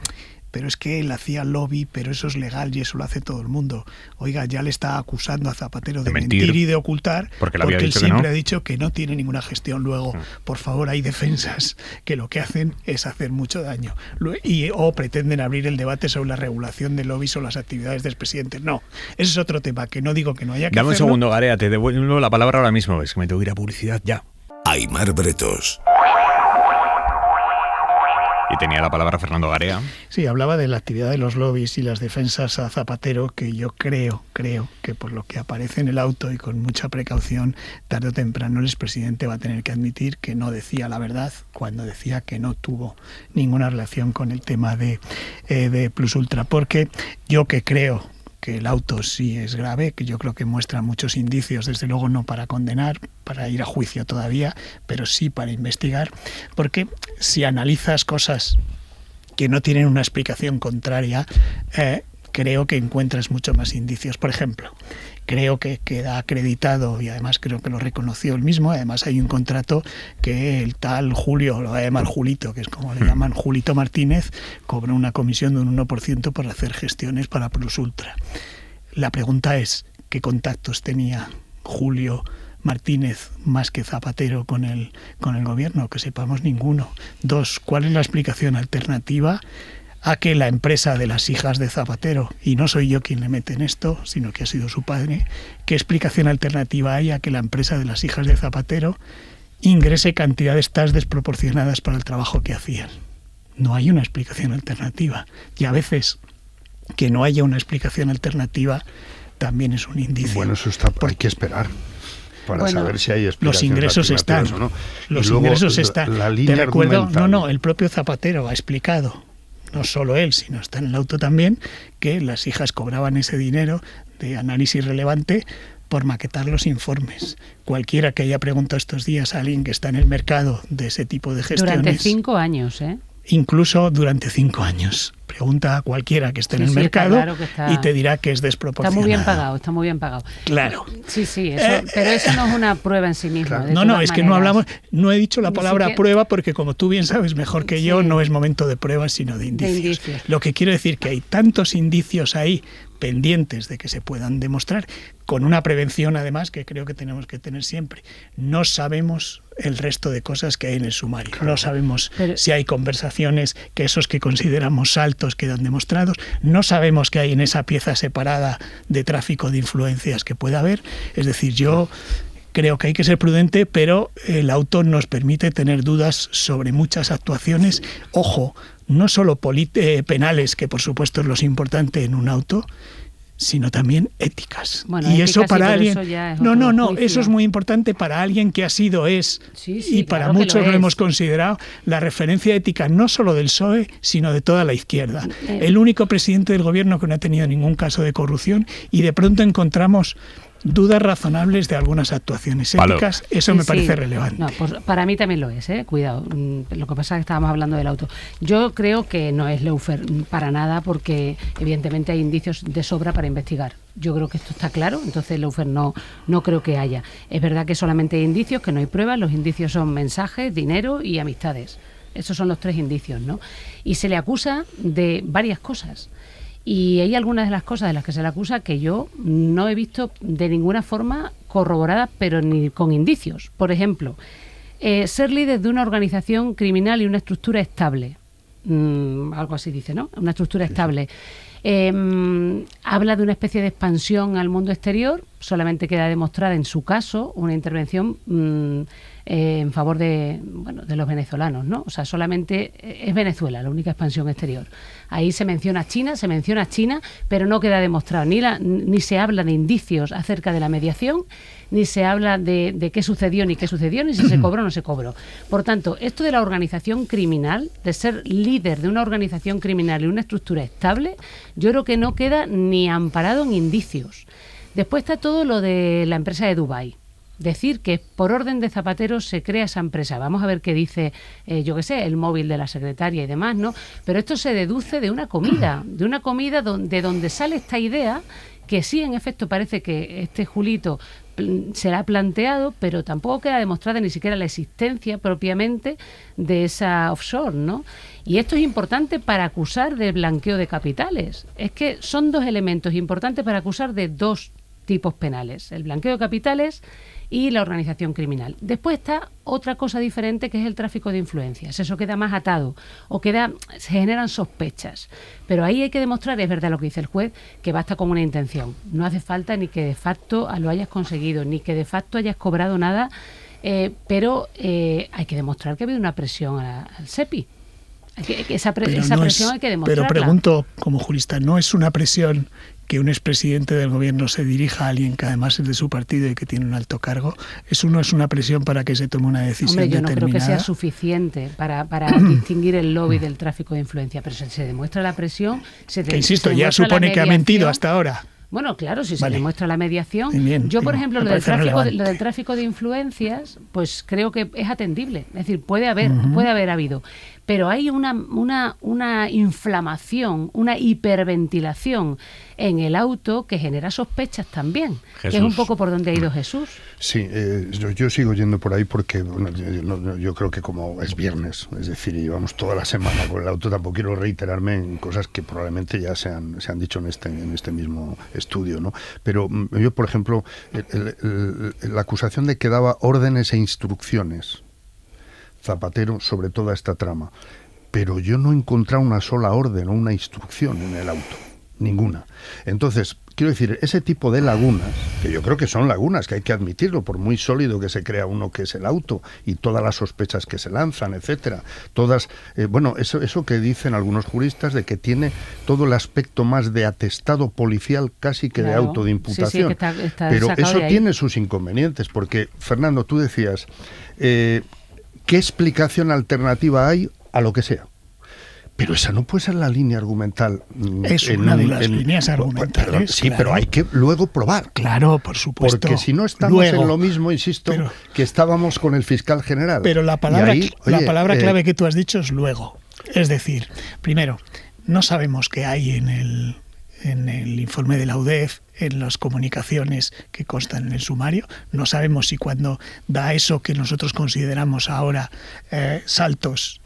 pero es que él hacía lobby, pero eso es legal y eso lo hace todo el mundo. Oiga, ya le está acusando a Zapatero de mentir y de ocultar, porque él siempre ha dicho que no tiene ninguna gestión. Luego, por favor, hay defensas que lo que hacen es hacer mucho daño, o pretenden abrir el debate sobre la regulación de lobbies o las actividades del presidente. No, ese es otro tema, que no digo que no haya que Dame hacerlo. un segundo, Garea, te devuelvo la palabra ahora mismo, es que me tengo que ir a publicidad ya. Aimar Bretos. Y tenía la palabra Fernando Garea. Sí, hablaba de la actividad de los lobbies y las defensas a Zapatero, que yo creo que por lo que aparece en el auto y con mucha precaución, tarde o temprano el expresidente va a tener que admitir que no decía la verdad cuando decía que no tuvo ninguna relación con el tema de Plus Ultra, porque yo que creo que el auto sí es grave, que yo creo que muestra muchos indicios, desde luego no para condenar, para ir a juicio todavía, pero sí para investigar, porque si analizas cosas que no tienen una explicación contraria, creo que encuentras mucho más indicios. Por ejemplo, creo que queda acreditado, y además creo que lo reconoció él mismo, además hay un contrato que el tal Julio, lo va a llamar Julito, que es como le llaman, Julito Martínez, cobra una comisión de un 1% por hacer gestiones para Plus Ultra. La pregunta es, ¿qué contactos tenía Julio Martínez más que Zapatero con el gobierno? Que sepamos, ninguno. 2, ¿cuál es la explicación alternativa a que la empresa de las hijas de Zapatero, y no soy yo quien le mete en esto, sino que ha sido su padre, qué explicación alternativa hay a que la empresa de las hijas de Zapatero ingrese cantidades tan desproporcionadas para el trabajo que hacían? No hay una explicación alternativa. Y a veces que no haya una explicación alternativa también es un indicio. Bueno, eso hay que esperar para saber si hay explicaciones. Los ingresos están. O no. Los ingresos están. Te recuerdo, el propio Zapatero ha explicado, no solo él, sino está en el auto también, que las hijas cobraban ese dinero de análisis relevante por maquetar los informes. Cualquiera que haya preguntado estos días a alguien que está en el mercado de ese tipo de gestiones... Durante 5 años, ¿eh? Incluso durante 5 años. Pregunta a cualquiera que esté en el mercado y te dirá que es desproporcionado. Está muy bien pagado. Claro. Sí, eso, pero eso no es una prueba en sí misma. Claro. No, es que no hablamos, no he dicho la palabra prueba porque, como tú bien sabes mejor que yo, no es momento de pruebas sino de indicios. Lo que quiero decir que hay tantos indicios ahí pendientes de que se puedan demostrar, con una prevención además que creo que tenemos que tener siempre. No sabemos el resto de cosas que hay en el sumario. No sabemos si hay conversaciones que esos que consideramos saltos quedan demostrados. No sabemos qué hay en esa pieza separada de tráfico de influencias que pueda haber. Es decir, yo creo que hay que ser prudente, pero el auto nos permite tener dudas sobre muchas actuaciones. Ojo, no solo penales, que por supuesto es lo importante en un auto, sino también éticas. Bueno, y eso para alguien... Eso eso es muy importante para alguien que ha sido, y para claro muchos lo hemos considerado, la referencia ética no solo del PSOE, sino de toda la izquierda. El único presidente del gobierno que no ha tenido ningún caso de corrupción, y de pronto encontramos dudas razonables de algunas actuaciones éticas. Eso me parece relevante. No, pues para mí también lo es, cuidado. Lo que pasa es que estábamos hablando del auto. Yo creo que no es lawfare para nada, porque evidentemente hay indicios de sobra para investigar. Yo creo que esto está claro, entonces lawfare no creo que haya. Es verdad que solamente hay indicios, que no hay pruebas. Los indicios son mensajes, dinero y amistades. Esos son los 3 indicios, ¿no? Y se le acusa de varias cosas. Y hay algunas de las cosas de las que se le acusa que yo no he visto de ninguna forma corroboradas, pero ni con indicios. Por ejemplo, ser líder de una organización criminal y una estructura estable. Algo así dice, ¿no? Una estructura estable. Habla de una especie de expansión al mundo exterior. Solamente queda demostrada en su caso una intervención en favor de los venezolanos, ¿no? O sea, solamente es Venezuela la única expansión exterior. Ahí se menciona China, pero no queda demostrado, ni se habla de indicios acerca de la mediación, ni se habla de qué sucedió, ni si se cobró o no se cobró. Por tanto, esto de la organización criminal, de ser líder de una organización criminal y una estructura estable, yo creo que no queda ni amparado en indicios. Después está todo lo de la empresa de Dubái. Decir que por orden de Zapatero se crea esa empresa. Vamos a ver qué dice, el móvil de la secretaria y demás, ¿no? Pero esto se deduce de una comida, de donde sale esta idea, que sí, en efecto, parece que este Julito se la ha planteado, pero tampoco queda demostrada ni siquiera la existencia propiamente de esa offshore, ¿no? Y esto es importante para acusar de blanqueo de capitales. Es que son 2 elementos importantes para acusar de 2 tipos penales: el blanqueo de capitales y la organización criminal. Después está otra cosa diferente, que es el tráfico de influencias. Eso queda más atado, se generan sospechas. Pero ahí hay que demostrar, es verdad lo que dice el juez, que basta con una intención. No hace falta ni que de facto lo hayas conseguido, ni que de facto hayas cobrado nada, pero hay que demostrar que ha habido una presión al SEPI. Esa presión hay que demostrarla. Pero pregunto, como jurista, ¿no es una presión que un expresidente del gobierno se dirija a alguien que además es de su partido y que tiene un alto cargo? ¿Eso no es una presión para que se tome una decisión determinada? Yo no creo que sea suficiente para distinguir el lobby del tráfico de influencia, pero se demuestra la presión. Insisto, ya supone que ha mentido hasta ahora. Bueno, claro, si Vale. se demuestra la mediación. Bien, Yo, por bien, ejemplo, me lo del parece relevante. tráfico de influencias, pues creo que es atendible. Es decir, puede haber habido. Pero hay una inflamación, una hiperventilación en el auto que genera sospechas también, Jesús. que es un poco por donde ha ido Jesús. Sí, yo sigo yendo por ahí porque bueno, yo creo que como es viernes, es decir, llevamos toda la semana con el auto, tampoco quiero reiterarme en cosas que probablemente ya se han dicho en este mismo estudio, ¿no? Pero yo, por ejemplo, la acusación de que daba órdenes e instrucciones Zapatero sobre toda esta trama, pero yo no he encontrado una sola orden o una instrucción en el auto, ninguna. Entonces, quiero decir, ese tipo de lagunas, que yo creo que son lagunas, que hay que admitirlo, por muy sólido que se crea uno que es el auto, y todas las sospechas que se lanzan, etcétera, todas, bueno, eso que dicen algunos juristas de que tiene todo el aspecto más de atestado policial casi que de auto de imputación. Sí, que está pero sacado eso de ahí. tiene sus inconvenientes, porque, Fernando, tú decías, ¿qué explicación alternativa hay a lo que sea? Pero esa no puede ser la línea argumental. Es una de las líneas argumentales. Perdón, sí, claro. Pero hay que luego probar. Claro, por supuesto. Porque si no estamos Luego, en lo mismo, insisto, que estábamos con el fiscal general. Pero la palabra, Y ahí, la oye, palabra clave que tú has dicho es luego. Es decir, primero, no sabemos qué hay en el informe de la UDEF, en las comunicaciones que constan en el sumario. No sabemos si cuando da eso que nosotros consideramos ahora saltos,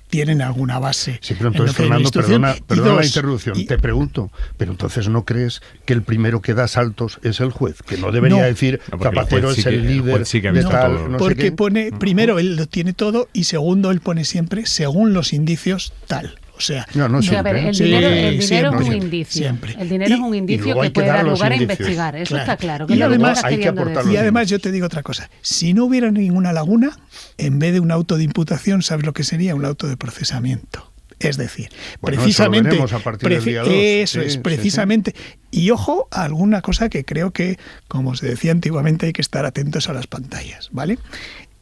tienen alguna base. Sí, pero en lo entonces, que hay en la Fernando, instrucción. perdona Y la dos, interrupción. Te pregunto, pero entonces ¿no crees que el primero que da saltos es el juez? Que no debería decir Zapatero es el líder de tal, no sé porque qué. pone, primero, él lo tiene todo, y segundo, él pone siempre, según los indicios, tal. O sea, no Sí, a ver, el dinero es un indicio. Siempre. El dinero es un indicio que puede dar lugar a investigar. Eso está claro. Que Y es lo que además, estás queriendo decir. y además yo te digo otra cosa. Si no hubiera ninguna laguna, en vez de un auto de imputación, ¿sabes lo que sería? Un auto de procesamiento. Es decir, Bueno, precisamente... eso lo veremos a partir del día 2. Eso Sí, es, sí, precisamente. Y ojo a alguna cosa que creo que, como se decía antiguamente, hay que estar atentos a las pantallas, ¿vale?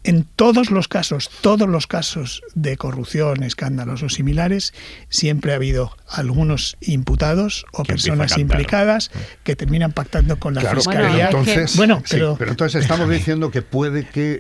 En todos los casos de corrupción, escándalos o similares, siempre ha habido algunos imputados o personas implicadas que terminan pactando con la fiscalía. Pero entonces estamos diciendo que puede que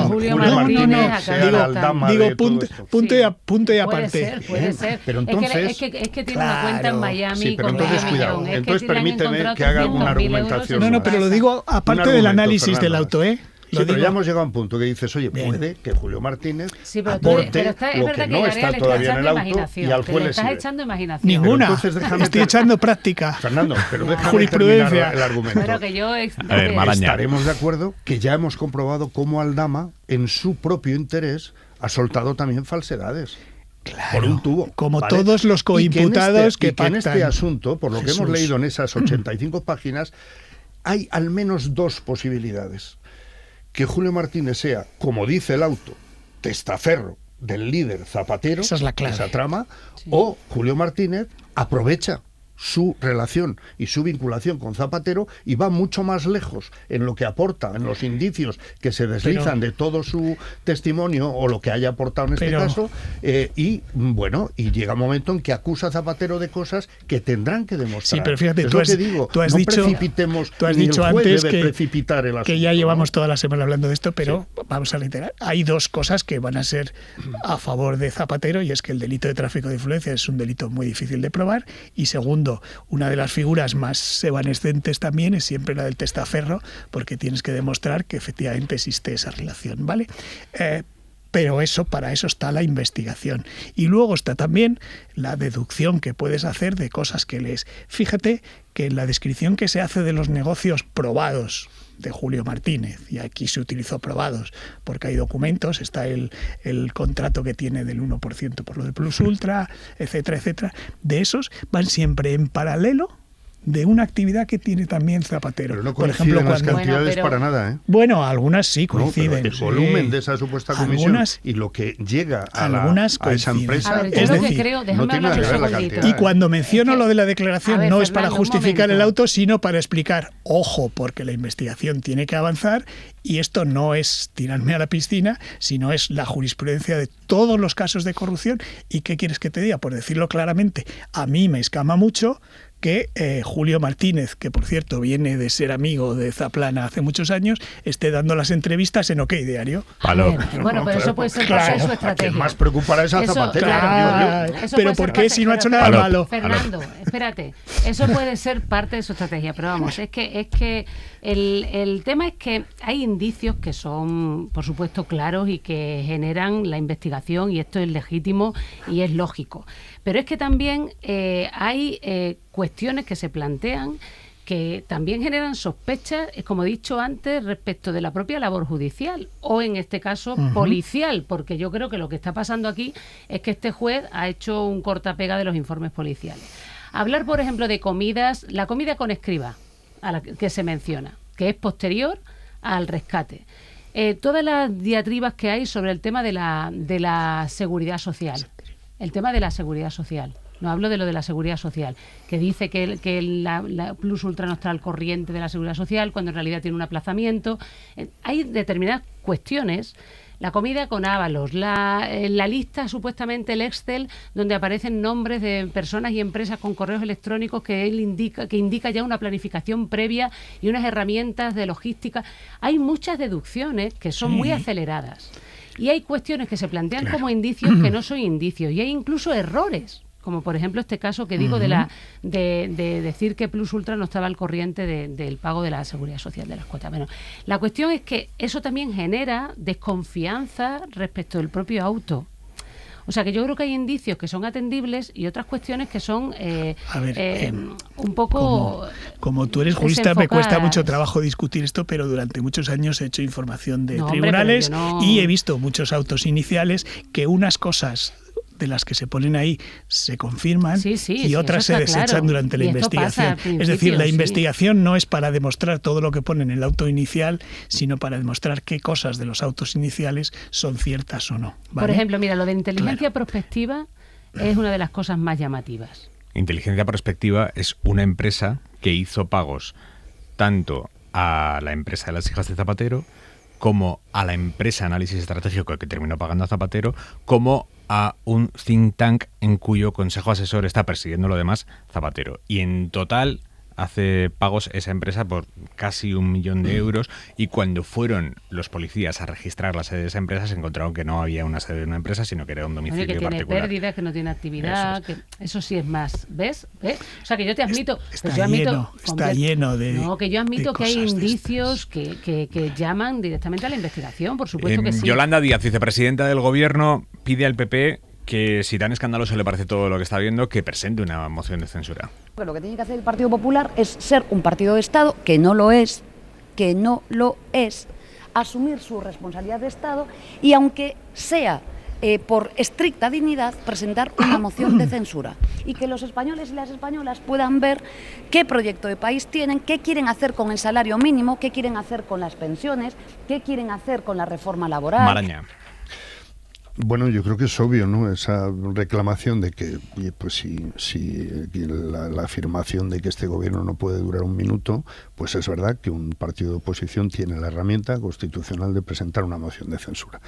Julio Martínez Martínez sea la aldama de todo esto. punto y Puede aparte. puede ser. Pero entonces, es que tiene una cuenta en Miami sí, pero con entonces medio cuidado. millón. Entonces permíteme que haga una argumentación. No, pero lo digo aparte del análisis del auto, Sí, pero ya hemos llegado a un punto que dices, oye, puede que Julio Martínez aporte lo que no está todavía en el auto y al juez le estás sirve. echando imaginación. Ninguna. Entonces Estoy echando práctica. Fernando, pero déjame Jurisprudencia. terminar el argumento. Pero que yo Estaremos de acuerdo que ya hemos comprobado cómo Aldama, en su propio interés, ha soltado también falsedades. Por un tubo. Como ¿vale? todos los coimputados que en este pactan. asunto, por lo que hemos leído en esas 85 páginas, hay al menos dos posibilidades. Que Julio Martínez sea, como dice el auto, testaferro del líder Zapatero, esa es la clave. Esa trama, o Julio Martínez aprovecha su relación y su vinculación con Zapatero y va mucho más lejos en lo que aporta, en los indicios que se deslizan de todo su testimonio o lo que haya aportado en este caso, y bueno, y llega un momento en que acusa a Zapatero de cosas que tendrán que demostrar. Sí, pero fíjate, es tú lo has, que digo, tú has no dicho, precipitemos, tú has ni dicho el juez antes debe precipitar el asunto, que ya llevamos toda la semana hablando de esto, pero vamos a reiterar, hay dos cosas que van a ser a favor de Zapatero, y es que el delito de tráfico de influencia es un delito muy difícil de probar, y segundo, una de las figuras más evanescentes también es siempre la del testaferro, porque tienes que demostrar que efectivamente existe esa relación, ¿vale? Pero para eso está la investigación. Y luego está también la deducción que puedes hacer de cosas que lees. Fíjate que en la descripción que se hace de los negocios probados de Julio Martínez, y aquí se utilizó probados porque hay documentos, está el contrato que tiene del 1% por lo de Plus Ultra, etcétera, etcétera, de esos van siempre en paralelo de una actividad que tiene también Zapatero. Pero no por ejemplo, coinciden las cantidades para nada, ¿eh? Bueno, algunas sí coinciden. No, el volumen de esa supuesta comisión y lo que llega a esa empresa, ver, es decir, no tiene nada que ver la cantidad. Y cuando menciono lo de la declaración, no es para Fernando, justificar el auto, sino para explicar, ojo, porque la investigación tiene que avanzar y esto no es tirarme a la piscina, sino es la jurisprudencia de todos los casos de corrupción. ¿Y qué quieres que te diga? Por decirlo claramente, a mí me escama mucho que Julio Martínez, que por cierto viene de ser amigo de Zaplana hace muchos años, esté dando las entrevistas en OK Diario. Bueno, pero eso puede ser parte de su estrategia. Quien más preocupará es a Zapatero. Pero ¿por qué si no ha hecho nada malo? Fernando, espérate. Eso puede ser parte de su estrategia, pero vamos, es que el tema es que hay indicios que son, por supuesto, claros y que generan la investigación, y esto es legítimo y es lógico. Pero es que también hay cuestiones que se plantean que también generan sospechas, como he dicho antes, respecto de la propia labor judicial o, en este caso, policial, porque yo creo que lo que está pasando aquí es que este juez ha hecho un cortapega de los informes policiales. Hablar, por ejemplo, de comidas, la comida con escriba, a la que se menciona, que es posterior al rescate. Todas las diatribas que hay sobre el tema de la seguridad social. El tema de la seguridad social. No hablo de lo de la seguridad social, que dice que la Plus Ultra no está al corriente de la seguridad social, cuando en realidad tiene un aplazamiento. Hay determinadas cuestiones. La comida con Ábalos, la lista, supuestamente el Excel, donde aparecen nombres de personas y empresas con correos electrónicos que indica ya una planificación previa y unas herramientas de logística. Hay muchas deducciones que son muy aceleradas. Y hay cuestiones que se plantean como indicios que no son indicios. Y hay incluso errores, como por ejemplo este caso que digo de decir que Plus Ultra no estaba al corriente del pago de la seguridad social de las cuotas. Bueno, la cuestión es que eso también genera desconfianza respecto del propio auto. O sea que yo creo que hay indicios que son atendibles y otras cuestiones que son un poco... Como tú eres jurista, me cuesta mucho trabajo discutir esto, pero durante muchos años he hecho información de tribunales y he visto muchos autos iniciales que unas cosas de las que se ponen ahí se confirman y otras se desechan durante la investigación. Es decir, la investigación no es para demostrar todo lo que pone en el auto inicial, sino para demostrar qué cosas de los autos iniciales son ciertas o no. ¿Vale? Por ejemplo, mira, lo de inteligencia prospectiva es una de las cosas más llamativas. Inteligencia prospectiva es una empresa que hizo pagos tanto a la empresa de las hijas de Zapatero, como a la empresa Análisis Estratégico que terminó pagando a Zapatero, como a un think tank en cuyo consejo asesor está persiguiendo lo demás Zapatero. Y en total hace pagos esa empresa por casi 1 millón de euros, y cuando fueron los policías a registrar la sede de esa empresa se encontraron que no había una sede de una empresa, sino que era un domicilio particular. Que tiene pérdidas, que no tiene actividad, eso sí es más. ¿Ves? O sea que yo te admito... Está lleno de... No, que yo admito que hay indicios que llaman directamente a la investigación, por supuesto que sí. Yolanda Díaz, vicepresidenta del Gobierno, pide al PP que, si tan escandaloso le parece todo lo que está viendo, que presente una moción de censura. Lo que tiene que hacer el Partido Popular es ser un partido de Estado, que no lo es, asumir su responsabilidad de Estado y, aunque sea por estricta dignidad, presentar una moción de censura y que los españoles y las españolas puedan ver qué proyecto de país tienen, qué quieren hacer con el salario mínimo, qué quieren hacer con las pensiones, qué quieren hacer con la reforma laboral. Maraña. Bueno, yo creo que es obvio, ¿no? Esa reclamación de que, pues si la afirmación de que este gobierno no puede durar 1 minuto, pues es verdad que un partido de oposición tiene la herramienta constitucional de presentar una moción de censura.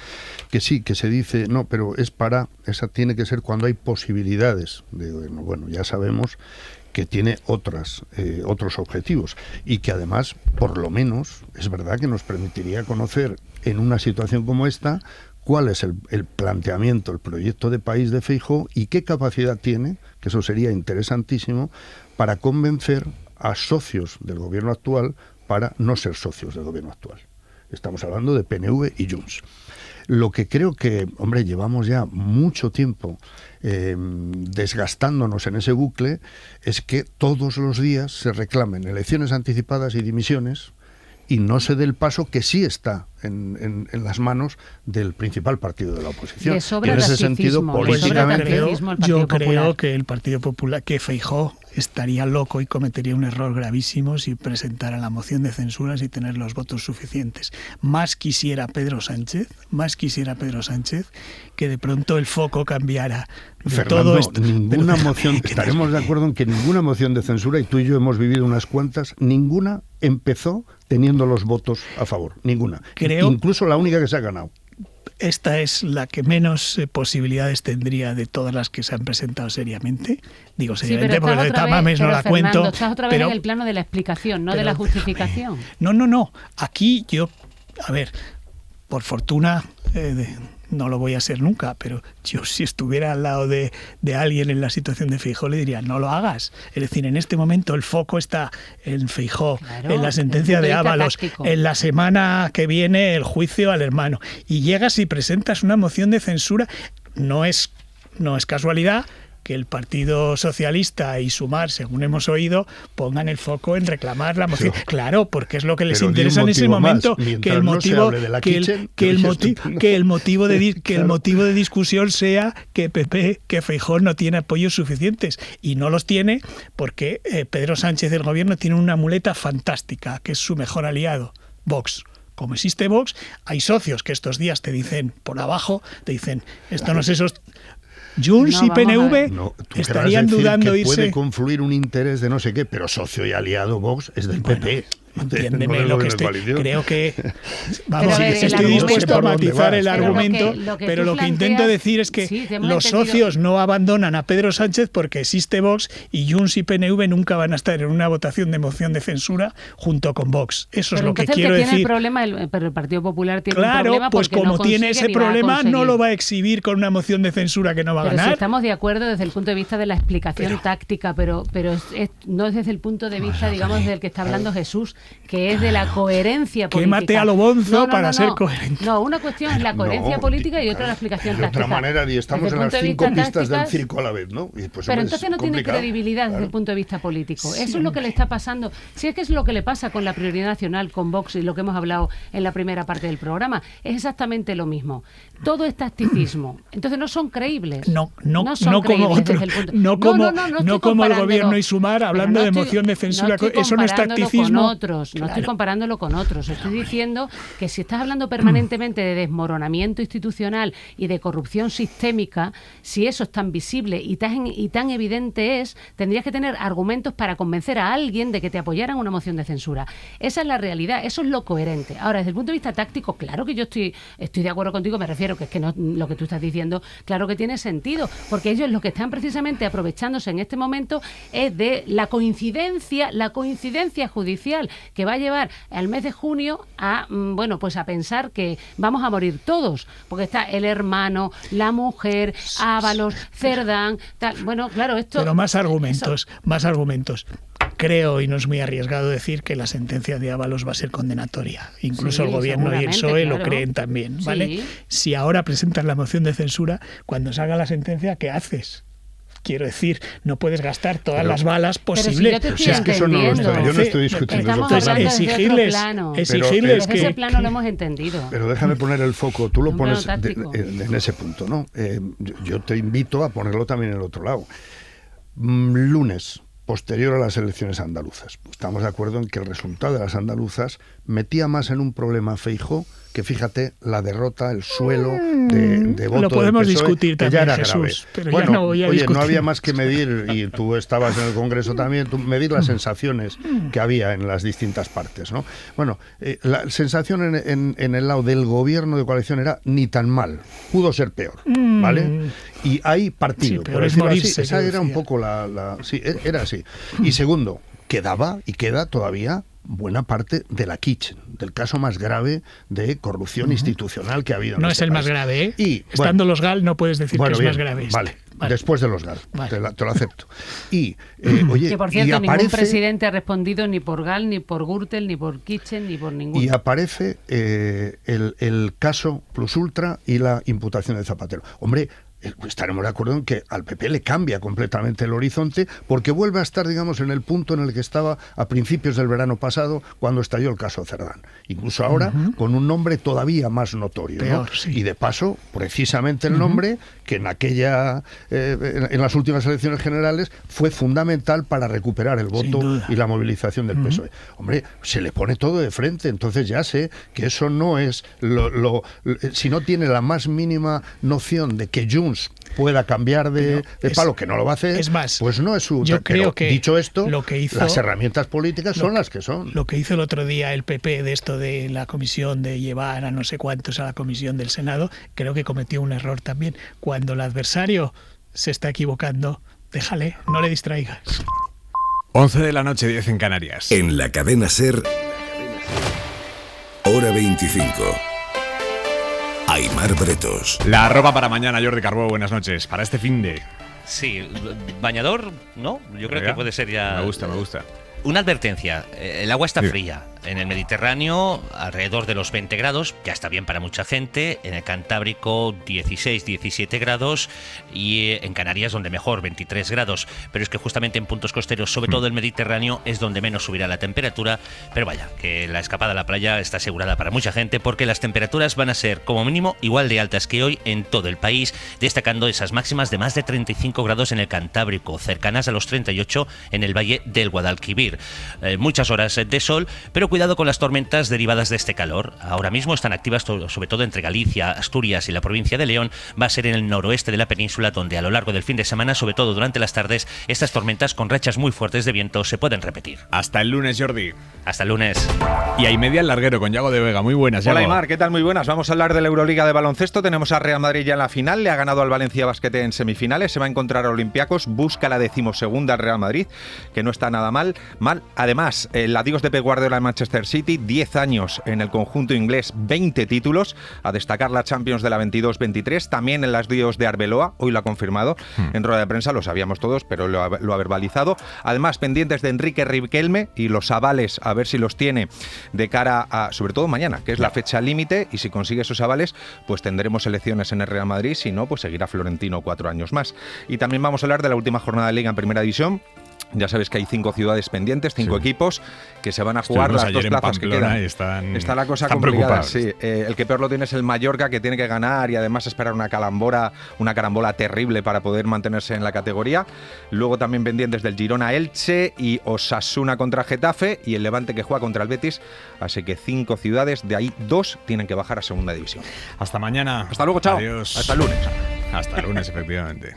Que sí, que se dice, no, pero esa tiene que ser cuando hay posibilidades de gobierno. Bueno, ya sabemos que tiene otros objetivos y que además, por lo menos, es verdad que nos permitiría conocer en una situación como esta cuál es el planteamiento, el proyecto de país de Feijóo y qué capacidad tiene, que eso sería interesantísimo, para convencer a socios del gobierno actual para no ser socios del gobierno actual. Estamos hablando de PNV y Junts. Lo que creo que, hombre, llevamos ya mucho tiempo desgastándonos en ese bucle, es que todos los días se reclamen elecciones anticipadas y dimisiones, y no se dé el paso que sí está en las manos del principal partido de la oposición. Y en ese sentido, políticamente, yo creo que el Partido Popular, que Feijóo estaría loco y cometería un error gravísimo si presentara la moción de censura sin tener los votos suficientes. Más quisiera Pedro Sánchez que de pronto el foco cambiara. Fernando, estaremos de acuerdo en que ninguna moción de censura, y tú y yo hemos vivido unas cuantas, ninguna empezó teniendo los votos a favor, ninguna. Incluso la única que se ha ganado. esta es la que menos posibilidades tendría de todas las que se han presentado seriamente. Digo seriamente porque lo de Tamames no la cuento. Estás otra vez en el plano de la explicación, no de la justificación. No. Aquí yo, a ver, por fortuna, no lo voy a ser nunca, pero yo si estuviera al lado de alguien en la situación de Feijóo le diría, no lo hagas. Es decir, en este momento el foco está en Feijóo, claro, en la sentencia de Ábalos, en la semana que viene el juicio al hermano. Y llegas y presentas una moción de censura. No es casualidad que el Partido Socialista y Sumar, según hemos oído, pongan el foco en reclamar la moción. Claro, porque es lo que les interesa en ese momento, que el motivo de discusión sea que Feijóo no tiene apoyos suficientes, y no los tiene porque Pedro Sánchez del Gobierno tiene una muleta fantástica, que es su mejor aliado, Vox. Como existe Vox, hay socios que estos días te dicen por abajo, te dicen, esto no es eso. Junts y PNV estarían dudando que irse. Puede confluir un interés de no sé qué, pero socio y aliado Vox es del PP. Entiéndeme lo que creo que estoy dispuesto a matizar el argumento, pero lo que intento decir es que los socios no abandonan a Pedro Sánchez porque existe Vox, y Junts y PNV nunca van a estar en una votación de moción de censura junto con Vox. Eso es lo que quiero decir. Pero el Partido Popular tiene un problema. Claro, pues como no tiene ese problema, no lo va a exhibir con una moción de censura que no va a ganar. Si estamos de acuerdo desde el punto de vista de la explicación táctica, pero no es desde el punto de vista, digamos, desde el que está hablando Jesús, que es de la coherencia política. Que mate a lo bonzo para ser coherente. No, una cuestión es la coherencia política y otra la explicación táctica. De otra manera, estamos en las 5 pistas del circo a la vez, ¿no? Y pues, pero entonces no tiene credibilidad desde el punto de vista político. Eso es lo que le está pasando. Si es que es lo que le pasa con la prioridad nacional, con Vox, y lo que hemos hablado en la primera parte del programa, es exactamente lo mismo. Todo es tacticismo. Entonces no son creíbles. No como el Gobierno y Sumar hablando de moción de censura. Eso no es tacticismo. Estoy comparándolo con otros. Estoy diciendo que si estás hablando permanentemente de desmoronamiento institucional y de corrupción sistémica, si eso es tan visible y tan evidente tendrías que tener argumentos para convencer a alguien de que te apoyara en una moción de censura. Esa es la realidad, eso es lo coherente. Ahora, desde el punto de vista táctico, claro que yo estoy de acuerdo contigo, me refiero que es que no, lo que tú estás diciendo, claro que tiene sentido, porque ellos lo que están precisamente aprovechándose en este momento es de la coincidencia judicial que va a llevar al mes de junio a pensar que vamos a morir todos, porque está el hermano, la mujer, Ábalos, Cerdán, tal. Bueno, claro, esto... Pero más argumentos. Creo, y no es muy arriesgado decir, que la sentencia de Ábalos va a ser condenatoria. Incluso el Gobierno y el PSOE lo creen también, ¿vale? Sí. Si ahora presentas la moción de censura, cuando salga la sentencia, ¿qué haces? Quiero decir, no puedes gastar todas las balas posibles. Si es que eso no lo estoy, yo no estoy discutiendo. Estamos exigirles que... Ese plano lo hemos entendido. Pero déjame poner el foco, tú lo pones en ese punto, ¿no? Yo te invito a ponerlo también en el otro lado. Lunes, posterior a las elecciones andaluzas. Estamos de acuerdo en que el resultado de las andaluzas metía más en un problema a Feijóo que, fíjate, la derrota, el suelo de voto lo podemos del PSOE, discutir que también, ya era Jesús, grave. pero bueno, ya no voy a discutir. No había más que medir, y tú estabas en el Congreso también, medir las sensaciones que había en las distintas partes, ¿no? Bueno, la sensación en el lado del Gobierno de coalición era ni tan mal, pudo ser peor, ¿vale? Y hay partido, sí, por decirlo así, esa era un poco sí, era así. Y segundo, quedaba y queda todavía buena parte de la Kitchen, del caso más grave de corrupción institucional que ha habido en No este es el país. más grave, ¿eh? Y, estando los GAL no puedes decir que es más grave. Vale. Después de los GAL, te lo acepto. Y, que por cierto, ningún presidente ha respondido ni por GAL, ni por Gürtel, ni por Kitchen, ni por ninguno. Y aparece el caso Plus Ultra y la imputación de Zapatero. Hombre, estaremos de acuerdo en que al PP le cambia completamente el horizonte, porque vuelve a estar, digamos, en el punto en el que estaba a principios del verano pasado, cuando estalló el caso Cerdán. Incluso ahora, con un nombre todavía más notorio, peor, ¿no? Sí. Y de paso, precisamente el nombre que en las últimas elecciones generales fue fundamental para recuperar el voto y la movilización del PSOE. Hombre, se le pone todo de frente, entonces ya sé que eso no es si no tiene la más mínima noción de que Junts Junts pueda cambiar de palo, que no lo va a hacer, es más, pues no es su... Yo creo que dicho esto, lo que hizo, las herramientas políticas son las que son. Lo que hizo el otro día el PP de esto de la comisión, de llevar a no sé cuántos a la comisión del Senado, creo que cometió un error también. Cuando el adversario se está equivocando, déjale, no le distraigas. 11 de la noche, 10 en Canarias. En la cadena SER, hora 25. Aimar Bretos. La ropa para mañana, Jordi Carbó, buenas noches. Para este finde. Sí, bañador, ¿no? Yo creo que puede ser ya... Me gusta. Una advertencia, el agua está fría. En el Mediterráneo, alrededor de los 20 grados, ya está bien para mucha gente. En el Cantábrico, 16, 17 grados. Y en Canarias, donde mejor, 23 grados. Pero es que justamente en puntos costeros, sobre todo el Mediterráneo, es donde menos subirá la temperatura. Pero vaya, que la escapada a la playa está asegurada para mucha gente, porque las temperaturas van a ser, como mínimo, igual de altas que hoy en todo el país, destacando esas máximas de más de 35 grados en el Cantábrico, cercanas a los 38 en el Valle del Guadalquivir. Muchas horas de sol, pero cuidado con las tormentas derivadas de este calor. Ahora mismo están activas sobre todo entre Galicia, Asturias y la provincia de León. Va a ser en el noroeste de la península donde a lo largo del fin de semana, sobre todo durante las tardes, estas tormentas con rachas muy fuertes de viento se pueden repetir. Hasta el lunes, Jordi. Hasta el lunes. Y hay media al larguero con Yago de Vega. Muy buenas, Yago. Hola, Aimar, ¿qué tal? Muy buenas. Vamos a hablar de la Euroliga de baloncesto. Tenemos a Real Madrid ya en la final. Le ha ganado al Valencia Basket en semifinales. Se va a encontrar a Olympiacos. Busca la 12ª al Real Madrid, que no está nada mal. Además, el adiós de Pep Guardiola en Manchester City, 10 años en el conjunto inglés, 20 títulos, a destacar la Champions de la 22-23, también en las adiós de Arbeloa, hoy lo ha confirmado, en rueda de prensa, lo sabíamos todos, pero lo ha verbalizado. Además, pendientes de Enrique Riquelme y los avales, a ver si los tiene de cara a, sobre todo mañana, que es la fecha límite, y si consigue esos avales, pues tendremos elecciones en el Real Madrid, si no, pues seguirá Florentino 4 años más. Y también vamos a hablar de la última jornada de Liga en Primera División. Ya sabes que hay 5 ciudades pendientes, 5 equipos que se van a jugar las 2 plazas que quedan. Está la cosa complicada. Sí. El que peor lo tiene es el Mallorca, que tiene que ganar y además esperar una carambola terrible para poder mantenerse en la categoría. Luego también pendientes del Girona Elche y Osasuna contra Getafe y el Levante, que juega contra el Betis. Así que 5 ciudades, de ahí 2 tienen que bajar a Segunda División. Hasta mañana. Hasta luego, chao. Adiós. Hasta el lunes. Hasta el lunes, efectivamente.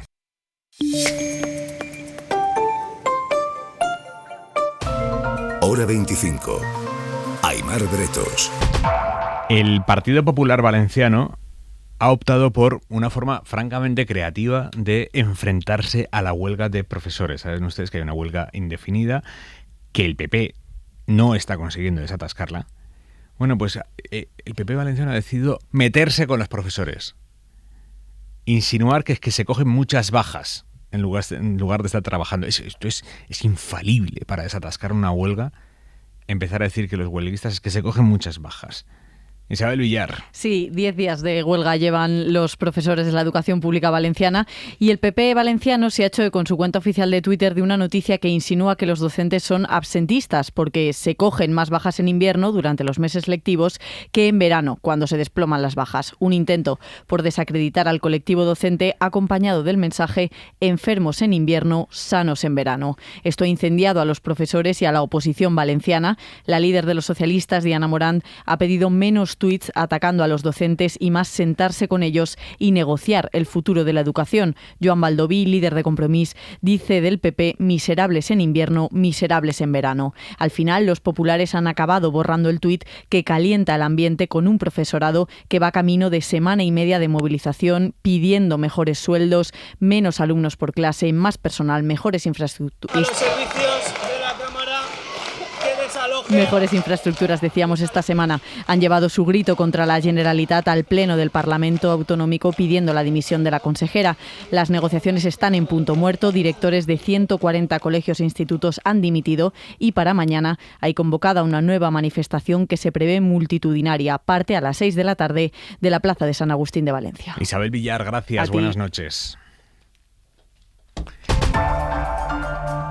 Hora 25. Aimar Bretos. El Partido Popular Valenciano ha optado por una forma francamente creativa de enfrentarse a la huelga de profesores. Saben ustedes que hay una huelga indefinida, que el PP no está consiguiendo desatascarla. Bueno, pues el PP valenciano ha decidido meterse con los profesores. Insinuar que es que se cogen muchas bajas en lugar de estar trabajando. Esto es infalible para desatascar una huelga. Empezar a decir que los huelguistas es que se cogen muchas bajas. Isabel Villar. Sí, 10 días de huelga llevan los profesores de la educación pública valenciana y el PP valenciano se ha hecho eco con su cuenta oficial de Twitter de una noticia que insinúa que los docentes son absentistas porque se cogen más bajas en invierno durante los meses lectivos que en verano, cuando se desploman las bajas. Un intento por desacreditar al colectivo docente acompañado del mensaje enfermos en invierno, sanos en verano. Esto ha incendiado a los profesores y a la oposición valenciana. La líder de los socialistas, Diana Morant, ha pedido menos tuits atacando a los docentes y más sentarse con ellos y negociar el futuro de la educación. Joan Baldoví, líder de Compromís, dice del PP miserables en invierno, miserables en verano. Al final, los populares han acabado borrando el tuit que calienta el ambiente con un profesorado que va camino de semana y media de movilización pidiendo mejores sueldos, menos alumnos por clase, más personal, mejores infraestructuras. Mejores infraestructuras, decíamos esta semana. Han llevado su grito contra la Generalitat al Pleno del Parlamento Autonómico pidiendo la dimisión de la consejera. Las negociaciones están en punto muerto. Directores de 140 colegios e institutos han dimitido y para mañana hay convocada una nueva manifestación que se prevé multitudinaria. Parte a las 6 de la tarde de la Plaza de San Agustín de Valencia. Isabel Villar, gracias. Buenas noches.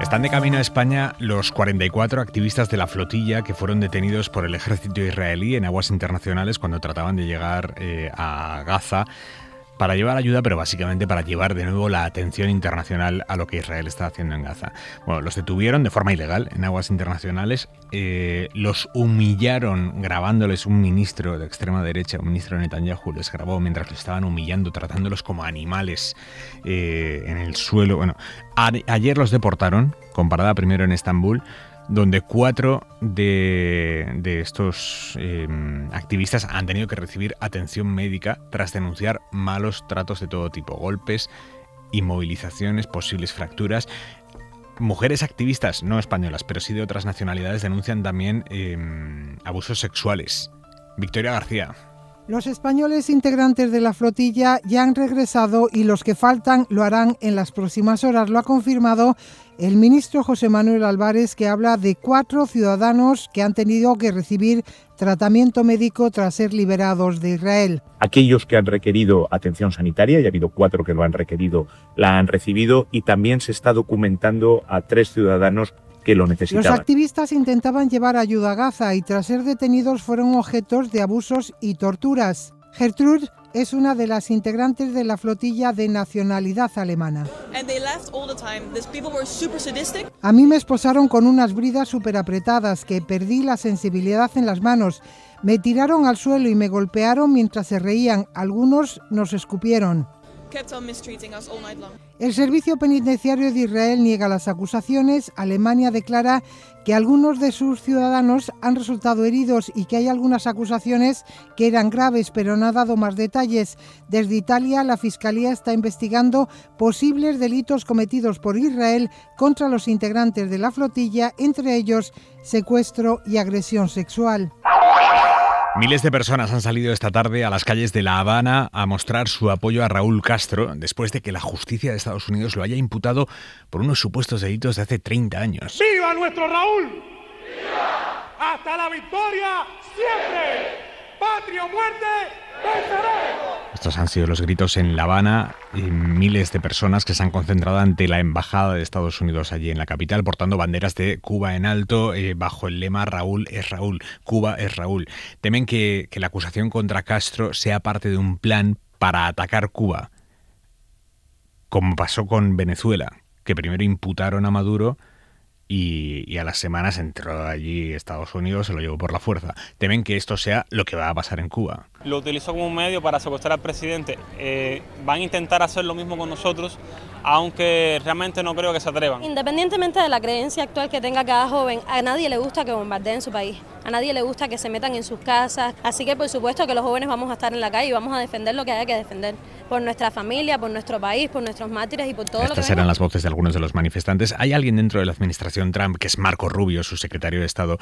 Están de camino a España los 44 activistas de la flotilla que fueron detenidos por el ejército israelí en aguas internacionales cuando trataban de llegar a Gaza para llevar ayuda, pero básicamente para llevar de nuevo la atención internacional a lo que Israel está haciendo en Gaza. Bueno, los detuvieron de forma ilegal en aguas internacionales, los humillaron grabándoles. Un ministro de extrema derecha, un ministro de Netanyahu, les grabó mientras los estaban humillando, tratándolos como animales en el suelo. Bueno, ayer los deportaron, con parada primero en Estambul, donde 4 de estos activistas han tenido que recibir atención médica tras denunciar malos tratos de todo tipo, golpes, inmovilizaciones, posibles fracturas. Mujeres activistas, no españolas, pero sí de otras nacionalidades, denuncian también abusos sexuales. Victoria García. Los españoles integrantes de la flotilla ya han regresado y los que faltan lo harán en las próximas horas. Lo ha confirmado el ministro José Manuel Álvarez, que habla de 4 ciudadanos que han tenido que recibir tratamiento médico tras ser liberados de Israel. Aquellos que han requerido atención sanitaria, y ha habido 4 que lo han requerido, la han recibido, y también se está documentando a 3 ciudadanos que lo necesitaban. Los activistas intentaban llevar ayuda a Gaza y tras ser detenidos fueron objetos de abusos y torturas. Gertrude es una de las integrantes de la flotilla de nacionalidad alemana. A mí me esposaron con unas bridas súper apretadas que perdí la sensibilidad en las manos. Me tiraron al suelo y me golpearon mientras se reían. Algunos nos escupieron. El Servicio Penitenciario de Israel niega las acusaciones. Alemania declara que algunos de sus ciudadanos han resultado heridos y que hay algunas acusaciones que eran graves, pero no ha dado más detalles. Desde Italia, la Fiscalía está investigando posibles delitos cometidos por Israel contra los integrantes de la flotilla, entre ellos secuestro y agresión sexual. Miles de personas han salido esta tarde a las calles de La Habana a mostrar su apoyo a Raúl Castro después de que la justicia de Estados Unidos lo haya imputado por unos supuestos delitos de hace 30 años. ¡Viva nuestro Raúl! ¡Viva! ¡Hasta la victoria siempre! ¡Patria o muerte! ¡Venceremos! Estos han sido los gritos en La Habana y miles de personas que se han concentrado ante la embajada de Estados Unidos allí en la capital, portando banderas de Cuba en alto, bajo el lema Raúl es Raúl, Cuba es Raúl. Temen que la acusación contra Castro sea parte de un plan para atacar Cuba, como pasó con Venezuela, que primero imputaron a Maduro y a las semanas entró allí Estados Unidos, se lo llevó por la fuerza. Temen que esto sea lo que va a pasar en Cuba. Lo utilizó como un medio para secuestrar al presidente. Van a intentar hacer lo mismo con nosotros, aunque realmente no creo que se atrevan. Independientemente de la creencia actual que tenga cada joven, a nadie le gusta que bombardeen su país, a nadie le gusta que se metan en sus casas, así que por supuesto que los jóvenes vamos a estar en la calle y vamos a defender lo que haya que defender, por nuestra familia, por nuestro país, por nuestros mártires y por todo lo que... Estas eran las voces de algunos de los manifestantes. Hay alguien dentro de la administración Trump, que es Marco Rubio, su secretario de Estado,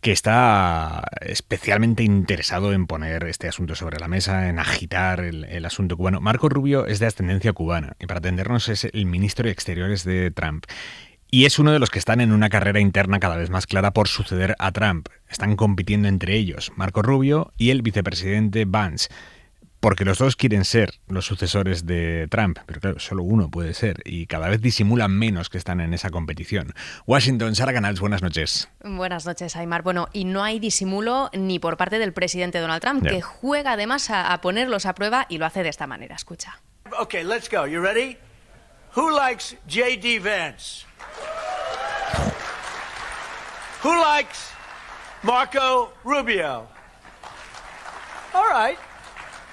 que está especialmente interesado en poner este asunto sobre la mesa, en agitar el asunto cubano. Marco Rubio es de ascendencia cubana y, para atendernos, es el ministro de Exteriores de Trump. Y es uno de los que están en una carrera interna cada vez más clara por suceder a Trump. Están compitiendo entre ellos, Marco Rubio y el vicepresidente Vance, porque los dos quieren ser los sucesores de Trump, pero claro, solo uno puede ser, y cada vez disimulan menos que están en esa competición. Washington, Sara Canals, buenas noches. Buenas noches, Aimar. Bueno, y no hay disimulo ni por parte del presidente Donald Trump, que juega además a ponerlos a prueba y lo hace de esta manera. Escucha. Okay, let's go. You ready? Who likes J.D. Vance? Who likes Marco Rubio? All right.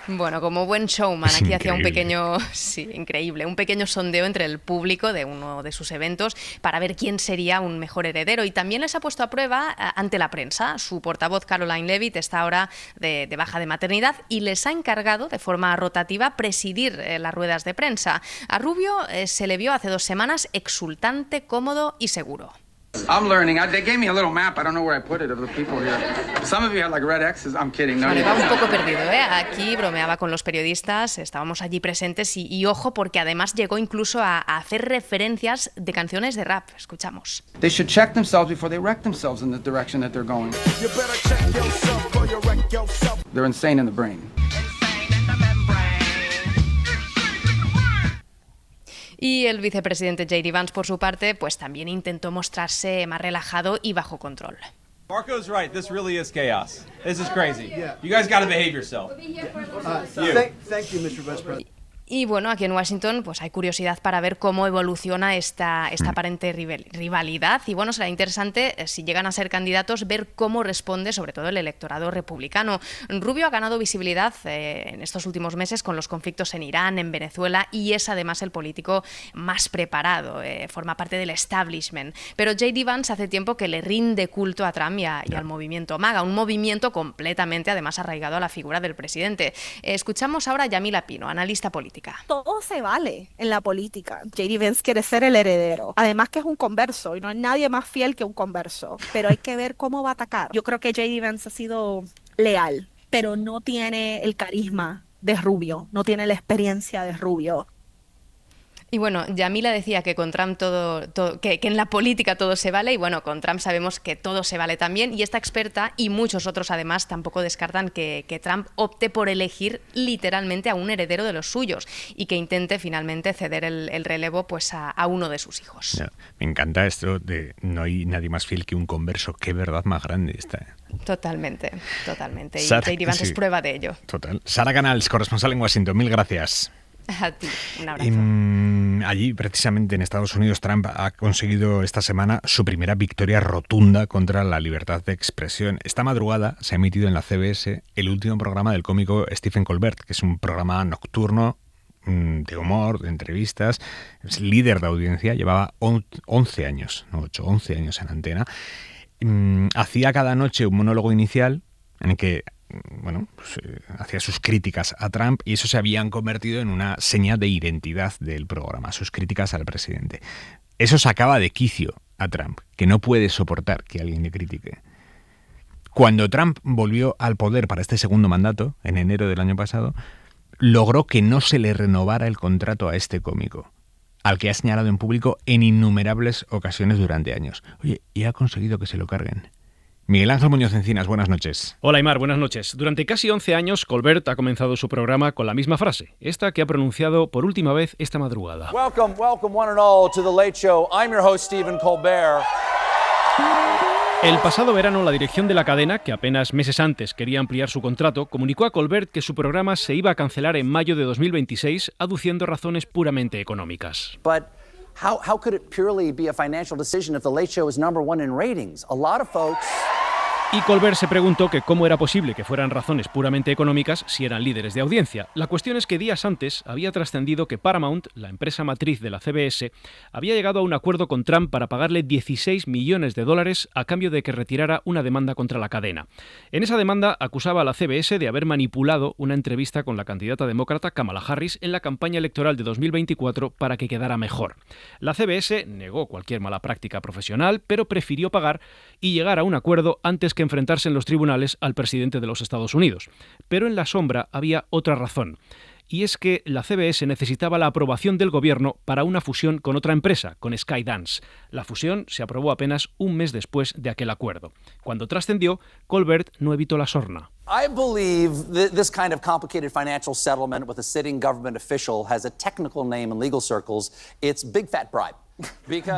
Bueno, como buen showman, aquí hacía un pequeño, un pequeño sondeo entre el público de uno de sus eventos para ver quién sería un mejor heredero, y también les ha puesto a prueba ante la prensa. Su portavoz Caroline Leavitt está ahora de baja de maternidad y les ha encargado de forma rotativa presidir las ruedas de prensa. A Rubio se le vio hace 2 semanas exultante, cómodo y seguro. I'm learning. They gave me a little map. I don't know where I put it of the people here. Some of you have like red X's. I'm kidding. No, vale, va un poco perdido, ¿eh? Aquí bromeaba con los periodistas, estábamos allí presentes y ojo, porque además llegó incluso a hacer referencias de canciones de rap. Escuchamos. They should check themselves before they wreck themselves in the direction that they're going. You better check yourself or you wreck yourself. They're insane in the brain. Y el vicepresidente J.D. Vance, por su parte, pues también intentó mostrarse más relajado y bajo control. Marco's right. This really is chaos. This is crazy. You guys got to behave yourself. Thank you, Mr. Vice President. Y bueno, aquí en Washington pues hay curiosidad para ver cómo evoluciona esta aparente rivalidad. Y bueno, será interesante, si llegan a ser candidatos, ver cómo responde sobre todo el electorado republicano. Rubio ha ganado visibilidad en estos últimos meses con los conflictos en Irán, en Venezuela, y es además el político más preparado, forma parte del establishment. Pero J.D. Vance hace tiempo que le rinde culto a Trump y al movimiento MAGA, un movimiento completamente además arraigado a la figura del presidente. Escuchamos ahora a Yamila Pino, analista política. Todo se vale en la política. J.D. Vance quiere ser el heredero. Además que es un converso y no hay nadie más fiel que un converso. Pero hay que ver cómo va a atacar. Yo creo que J.D. Vance ha sido leal, pero no tiene el carisma de Rubio, no tiene la experiencia de Rubio. Y bueno, Yamila decía que con Trump que en la política todo se vale, y bueno, con Trump sabemos que todo se vale también, y esta experta y muchos otros además tampoco descartan que Trump opte por elegir literalmente a un heredero de los suyos y que intente finalmente ceder el relevo pues a uno de sus hijos. Ya, me encanta esto de no hay nadie más fiel que un converso. Qué verdad más grande esta. Totalmente. Y Sara, J.D. Vance sí, es prueba de ello. Total. Sara Canals, corresponsal en Washington, mil gracias. A ti, un abrazo. Allí, precisamente en Estados Unidos, Trump ha conseguido esta semana su primera victoria rotunda contra la libertad de expresión. Esta madrugada se ha emitido en la CBS el último programa del cómico Stephen Colbert, que es un programa nocturno de humor, de entrevistas. Es líder de audiencia, llevaba 11 años, no 8, 11 años en antena. Hacía cada noche un monólogo inicial en el que hacía sus críticas a Trump, y eso se habían convertido en una seña de identidad del programa, sus críticas al presidente. Eso sacaba de quicio a Trump, que no puede soportar que alguien le critique. Cuando Trump volvió al poder para este segundo mandato, en enero del año pasado, logró que no se le renovara el contrato a este cómico, al que ha señalado en público en innumerables ocasiones durante años. Oye, y ha conseguido que se lo carguen. Miguel Ángel Muñoz Encinas, buenas noches. Hola Aimar, buenas noches. Durante casi 11 años, Colbert ha comenzado su programa con la misma frase, esta que ha pronunciado por última vez esta madrugada. Welcome one and all to The Late Show. I'm your host, Stephen Colbert. El pasado verano, la dirección de la cadena, que apenas meses antes quería ampliar su contrato, comunicó a Colbert que su programa se iba a cancelar en mayo de 2026, aduciendo razones puramente económicas. But how could it purely be a financial decision if The Late Show is #1 in ratings? A lot of folks... Y Colbert se preguntó que cómo era posible que fueran razones puramente económicas si eran líderes de audiencia. La cuestión es que días antes había trascendido que Paramount, la empresa matriz de la CBS, había llegado a un acuerdo con Trump para pagarle $16 millones a cambio de que retirara una demanda contra la cadena. En esa demanda acusaba a la CBS de haber manipulado una entrevista con la candidata demócrata Kamala Harris en la campaña electoral de 2024 para que quedara mejor. La CBS negó cualquier mala práctica profesional, pero prefirió pagar y llegar a un acuerdo antes que enfrentarse en los tribunales al presidente de los Estados Unidos. Pero en la sombra había otra razón, y es que la CBS necesitaba la aprobación del gobierno para una fusión con otra empresa, con Skydance. La fusión se aprobó apenas un mes después de aquel acuerdo. Cuando trascendió, Colbert no evitó la sorna. I believe this kind of complicated financial settlement with a sitting government official has a technical name in legal circles. It's big fat bribe.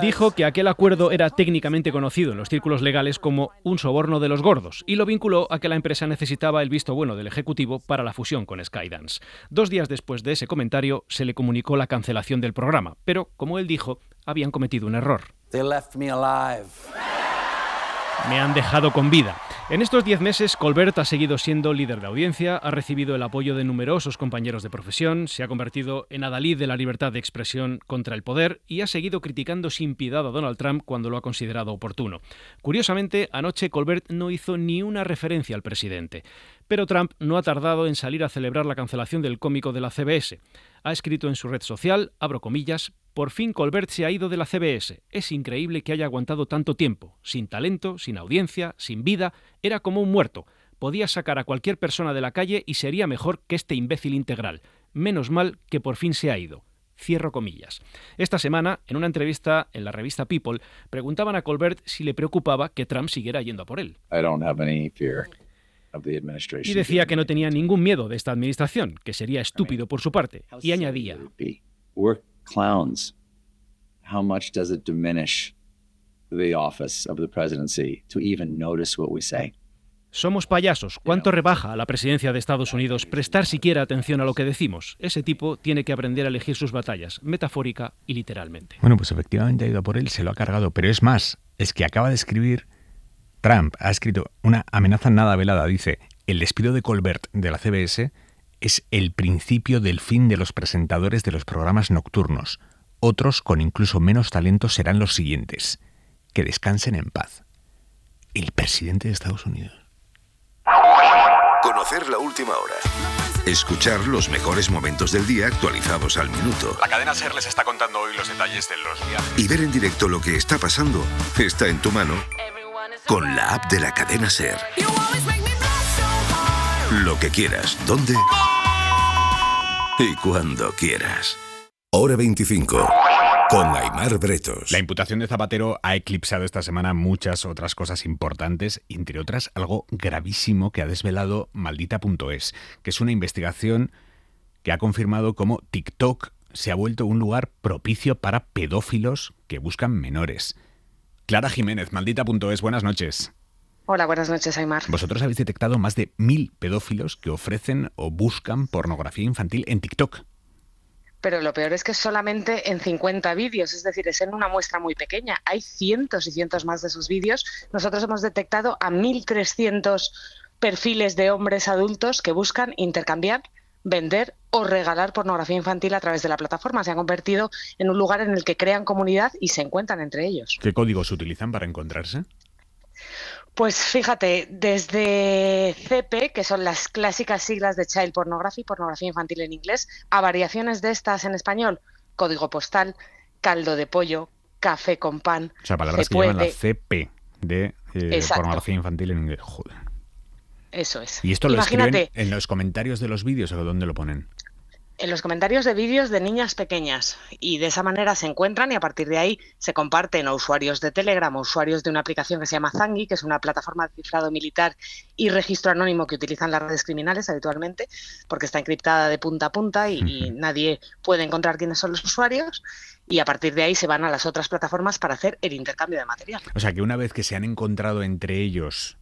Dijo que aquel acuerdo era técnicamente conocido en los círculos legales como un soborno de los gordos, y lo vinculó a que la empresa necesitaba el visto bueno del Ejecutivo para la fusión con Skydance. 2 días después de ese comentario se le comunicó la cancelación del programa, pero, como él dijo, habían cometido un error. They left me alive. Me han dejado con vida. En estos 10 meses, Colbert ha seguido siendo líder de audiencia, ha recibido el apoyo de numerosos compañeros de profesión, se ha convertido en adalid de la libertad de expresión contra el poder y ha seguido criticando sin piedad a Donald Trump cuando lo ha considerado oportuno. Curiosamente, anoche Colbert no hizo ni una referencia al presidente. Pero Trump no ha tardado en salir a celebrar la cancelación del cómico de la CBS. Ha escrito en su red social, abro comillas, «Por fin Colbert se ha ido de la CBS. Es increíble que haya aguantado tanto tiempo. Sin talento, sin audiencia, sin vida. Era como un muerto. Podía sacar a cualquier persona de la calle y sería mejor que este imbécil integral. Menos mal que por fin se ha ido». Cierro comillas. Esta semana, en una entrevista en la revista People, preguntaban a Colbert si le preocupaba que Trump siguiera yendo a por él. I don't have any fear. Y decía que no tenía ningún miedo de esta administración, que sería estúpido por su parte, y añadía: We're clowns. How much does it diminish the office of the presidency to even notice what we say. Somos payasos. ¿Cuánto rebaja a la presidencia de Estados Unidos prestar siquiera atención a lo que decimos? Ese tipo tiene que aprender a elegir sus batallas, metafórica y literalmente. Bueno, pues efectivamente ha ido por él, se lo ha cargado. Pero es más, es que acaba de escribir, Trump ha escrito una amenaza nada velada. Dice, el despido de Colbert de la CBS es el principio del fin de los presentadores de los programas nocturnos. Otros, con incluso menos talento, serán los siguientes. Que descansen en paz. El presidente de Estados Unidos. Conocer la última hora. Escuchar los mejores momentos del día actualizados al minuto. La cadena SER les está contando hoy los detalles de los viajes. Y ver en directo lo que está pasando está en tu mano con la app de la cadena SER. Lo que quieras, dónde y cuando quieras. Hora 25. Con Aimar Bretos. La imputación de Zapatero ha eclipsado esta semana muchas otras cosas importantes, entre otras algo gravísimo que ha desvelado Maldita.es, que es una investigación que ha confirmado cómo TikTok se ha vuelto un lugar propicio para pedófilos que buscan menores. Clara Jiménez, Maldita.es, buenas noches. Hola, buenas noches, Aimar. Vosotros habéis detectado más de 1000 pedófilos que ofrecen o buscan pornografía infantil en TikTok. Pero lo peor es que es solamente en 50 vídeos, es decir, es en una muestra muy pequeña. Hay cientos y cientos más de sus vídeos. Nosotros hemos detectado a 1.300 perfiles de hombres adultos que buscan intercambiar, vender o regalar pornografía infantil a través de la plataforma. Se han convertido en un lugar en el que crean comunidad y se encuentran entre ellos. ¿Qué códigos utilizan para encontrarse? Pues fíjate, desde CP, que son las clásicas siglas de Child Pornography, pornografía infantil en inglés, a variaciones de estas en español, código postal, caldo de pollo, café con pan. O sea, palabras que llevan la CP de pornografía infantil en inglés. Joder. Eso es. ¿Y esto lo escriben en los comentarios de los vídeos o dónde lo ponen? En los comentarios de vídeos de niñas pequeñas, y de esa manera se encuentran y a partir de ahí se comparten a usuarios de Telegram, o usuarios de una aplicación que se llama Zangi, que es una plataforma de cifrado militar y registro anónimo que utilizan las redes criminales habitualmente, porque está encriptada de punta a punta y nadie puede encontrar quiénes son los usuarios, y a partir de ahí se van a las otras plataformas para hacer el intercambio de material. O sea que una vez que se han encontrado entre ellos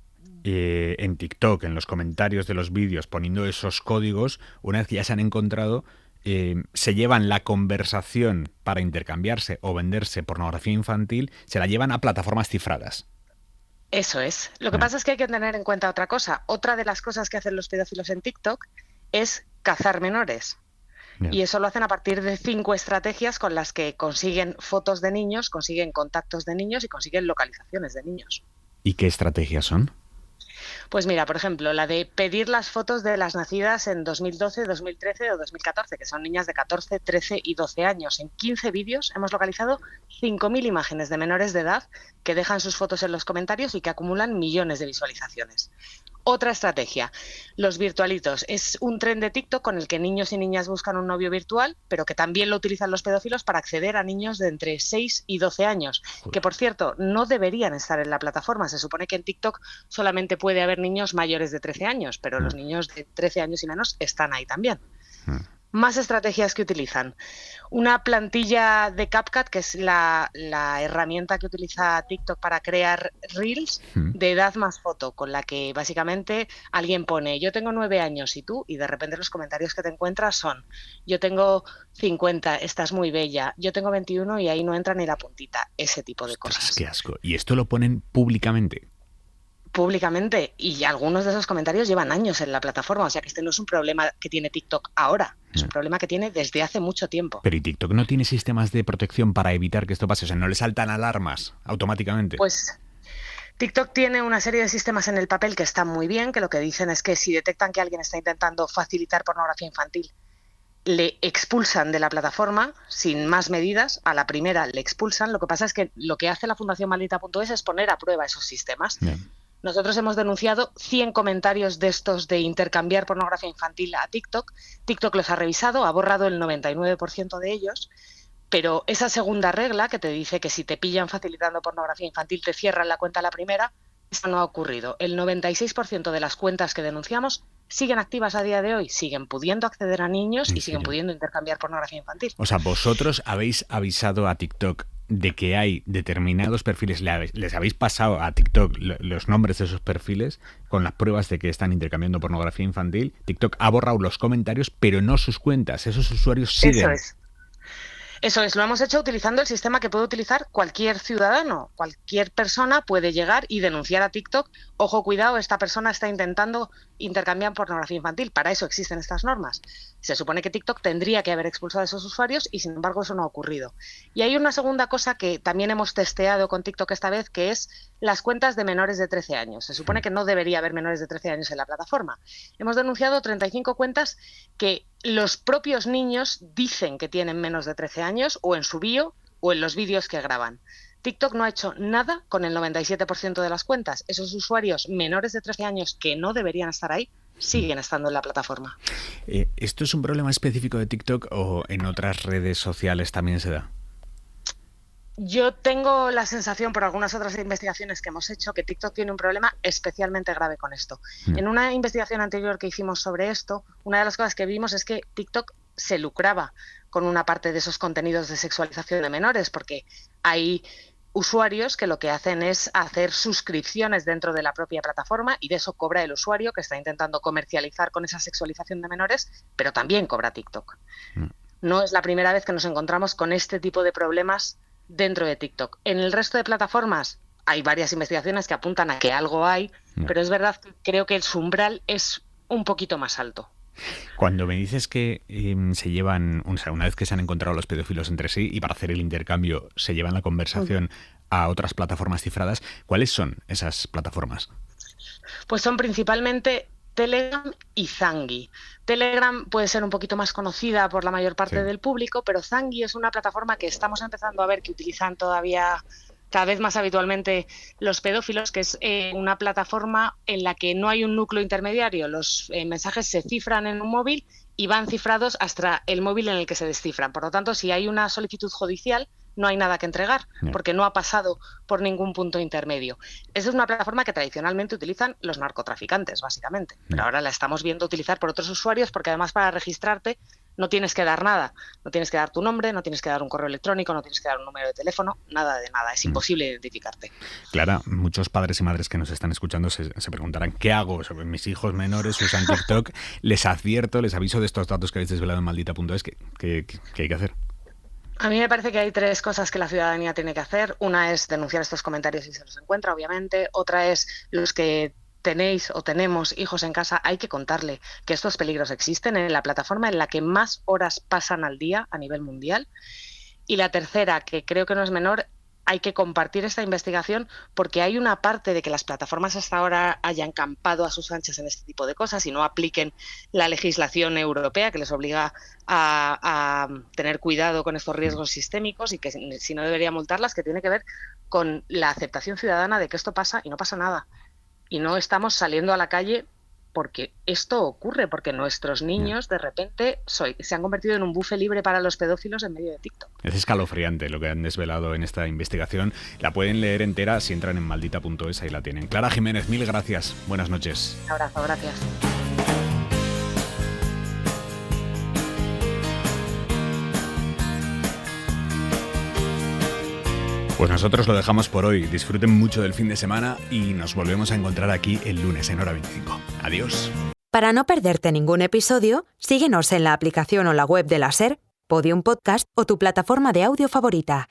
en TikTok, en los comentarios de los vídeos, poniendo esos códigos, una vez que ya se han encontrado, se llevan la conversación para intercambiarse o venderse pornografía infantil, se la llevan a plataformas cifradas. Eso es. Lo que pasa es que hay que tener en cuenta otra cosa. Otra de las cosas que hacen los pedófilos en TikTok es cazar menores. Bien. Y eso lo hacen a partir de 5 estrategias con las que consiguen fotos de niños, consiguen contactos de niños y consiguen localizaciones de niños. ¿Y qué estrategias son? Pues mira, por ejemplo, la de pedir las fotos de las nacidas en 2012, 2013 o 2014, que son niñas de 14, 13 y 12 años. En 15 vídeos hemos localizado 5.000 imágenes de menores de edad que dejan sus fotos en los comentarios y que acumulan millones de visualizaciones. Otra estrategia, los virtualitos. Es un tren de TikTok con el que niños y niñas buscan un novio virtual, pero que también lo utilizan los pedófilos para acceder a niños de entre 6 y 12 años, que por cierto no deberían estar en la plataforma. Se supone que en TikTok solamente puede haber niños mayores de 13 años, pero los niños de 13 años y menos están ahí también. Más estrategias que utilizan. Una plantilla de CapCut, que es la herramienta que utiliza TikTok para crear Reels de edad más foto, con la que básicamente alguien pone yo tengo 9 años y tú, y de repente los comentarios que te encuentras son yo tengo 50, estás muy bella, yo tengo 21 y ahí no entra ni la puntita, ese tipo de cosas. Qué asco. ¿Y esto lo ponen públicamente? Públicamente, y algunos de esos comentarios llevan años en la plataforma, o sea que este no es un problema que tiene TikTok ahora, es un problema que tiene desde hace mucho tiempo. Pero ¿y TikTok no tiene sistemas de protección para evitar que esto pase? O sea, ¿no le saltan alarmas automáticamente? Pues TikTok tiene una serie de sistemas en el papel que están muy bien, que lo que dicen es que si detectan que alguien está intentando facilitar pornografía infantil, le expulsan de la plataforma sin más medidas, a la primera le expulsan. Lo que pasa es que lo que hace la Fundación Maldita.es es poner a prueba esos sistemas. Bien. Nosotros hemos denunciado 100 comentarios de estos de intercambiar pornografía infantil a TikTok. TikTok los ha revisado, ha borrado el 99% de ellos, pero esa segunda regla que te dice que si te pillan facilitando pornografía infantil te cierran la cuenta a la primera, eso no ha ocurrido. El 96% de las cuentas que denunciamos siguen activas a día de hoy, siguen pudiendo acceder a niños y siguen pudiendo intercambiar pornografía infantil. O sea, vosotros habéis avisado a TikTok de que hay determinados perfiles, les habéis pasado a TikTok los nombres de esos perfiles con las pruebas de que están intercambiando pornografía infantil. TikTok ha borrado los comentarios, pero no sus cuentas. Esos usuarios siguen. Eso es, lo hemos hecho utilizando el sistema que puede utilizar cualquier ciudadano. Cualquier persona puede llegar y denunciar a TikTok. Ojo, cuidado, esta persona está intentando intercambiar pornografía infantil. Para eso existen estas normas. Se supone que TikTok tendría que haber expulsado a esos usuarios y, sin embargo, eso no ha ocurrido. Y hay una segunda cosa que también hemos testeado con TikTok esta vez, que es las cuentas de menores de 13 años. Se supone que no debería haber menores de 13 años en la plataforma. Hemos denunciado 35 cuentas que los propios niños dicen que tienen menos de 13 años o en su bio o en los vídeos que graban. TikTok no ha hecho nada con el 97% de las cuentas. Esos usuarios menores de 13 años que no deberían estar ahí siguen estando en la plataforma. ¿Esto es un problema específico de TikTok o en otras redes sociales también se da? Yo tengo la sensación, por algunas otras investigaciones que hemos hecho, que TikTok tiene un problema especialmente grave con esto. En una investigación anterior que hicimos sobre esto, una de las cosas que vimos es que TikTok se lucraba con una parte de esos contenidos de sexualización de menores, porque hay usuarios que lo que hacen es hacer suscripciones dentro de la propia plataforma y de eso cobra el usuario que está intentando comercializar con esa sexualización de menores, pero también cobra TikTok. No es la primera vez que nos encontramos con este tipo de problemas dentro de TikTok. En el resto de plataformas hay varias investigaciones que apuntan a que algo hay, pero es verdad que creo que el umbral es un poquito más alto. Cuando me dices que se llevan, o sea, una vez que se han encontrado los pedófilos entre sí y para hacer el intercambio se llevan la conversación a otras plataformas cifradas, ¿cuáles son esas plataformas? Pues son principalmente Telegram y Zangi. Telegram puede ser un poquito más conocida por la mayor parte del público, pero Zangi es una plataforma que estamos empezando a ver que utilizan todavía cada vez más habitualmente los pedófilos, que es una plataforma en la que no hay un núcleo intermediario. Los mensajes se cifran en un móvil y van cifrados hasta el móvil en el que se descifran. Por lo tanto, si hay una solicitud judicial, no hay nada que entregar, porque no ha pasado por ningún punto intermedio. Esa es una plataforma que tradicionalmente utilizan los narcotraficantes, básicamente. Pero ahora la estamos viendo utilizar por otros usuarios, porque además para registrarte no tienes que dar nada. No tienes que dar tu nombre, no tienes que dar un correo electrónico, no tienes que dar un número de teléfono, nada de nada. Es imposible identificarte. Clara, muchos padres y madres que nos están escuchando se preguntarán, ¿qué hago? Mis hijos menores usan TikTok. Les advierto, les aviso de estos datos que habéis desvelado en maldita.es. ¿Qué hay que hacer? A mí me parece que hay tres cosas que la ciudadanía tiene que hacer. Una es denunciar estos comentarios si se los encuentra, obviamente. Otra es los que tenéis o tenemos hijos en casa, hay que contarle que estos peligros existen en la plataforma en la que más horas pasan al día a nivel mundial. Y la tercera, que creo que no es menor, hay que compartir esta investigación porque hay una parte de que las plataformas hasta ahora hayan campado a sus anchas en este tipo de cosas y no apliquen la legislación europea que les obliga a tener cuidado con estos riesgos sistémicos y que si no debería multarlas, que tiene que ver con la aceptación ciudadana de que esto pasa y no pasa nada. Y no estamos saliendo a la calle porque esto ocurre, porque nuestros niños de repente se han convertido en un buffet libre para los pedófilos en medio de TikTok. Es escalofriante lo que han desvelado en esta investigación. La pueden leer entera si entran en maldita.es, ahí la tienen. Clara Jiménez, mil gracias. Buenas noches. Un abrazo, gracias. Pues nosotros lo dejamos por hoy. Disfruten mucho del fin de semana y nos volvemos a encontrar aquí el lunes en Hora 25. Adiós. Para no perderte ningún episodio, síguenos en la aplicación o la web de la SER, Podium Podcast o tu plataforma de audio favorita.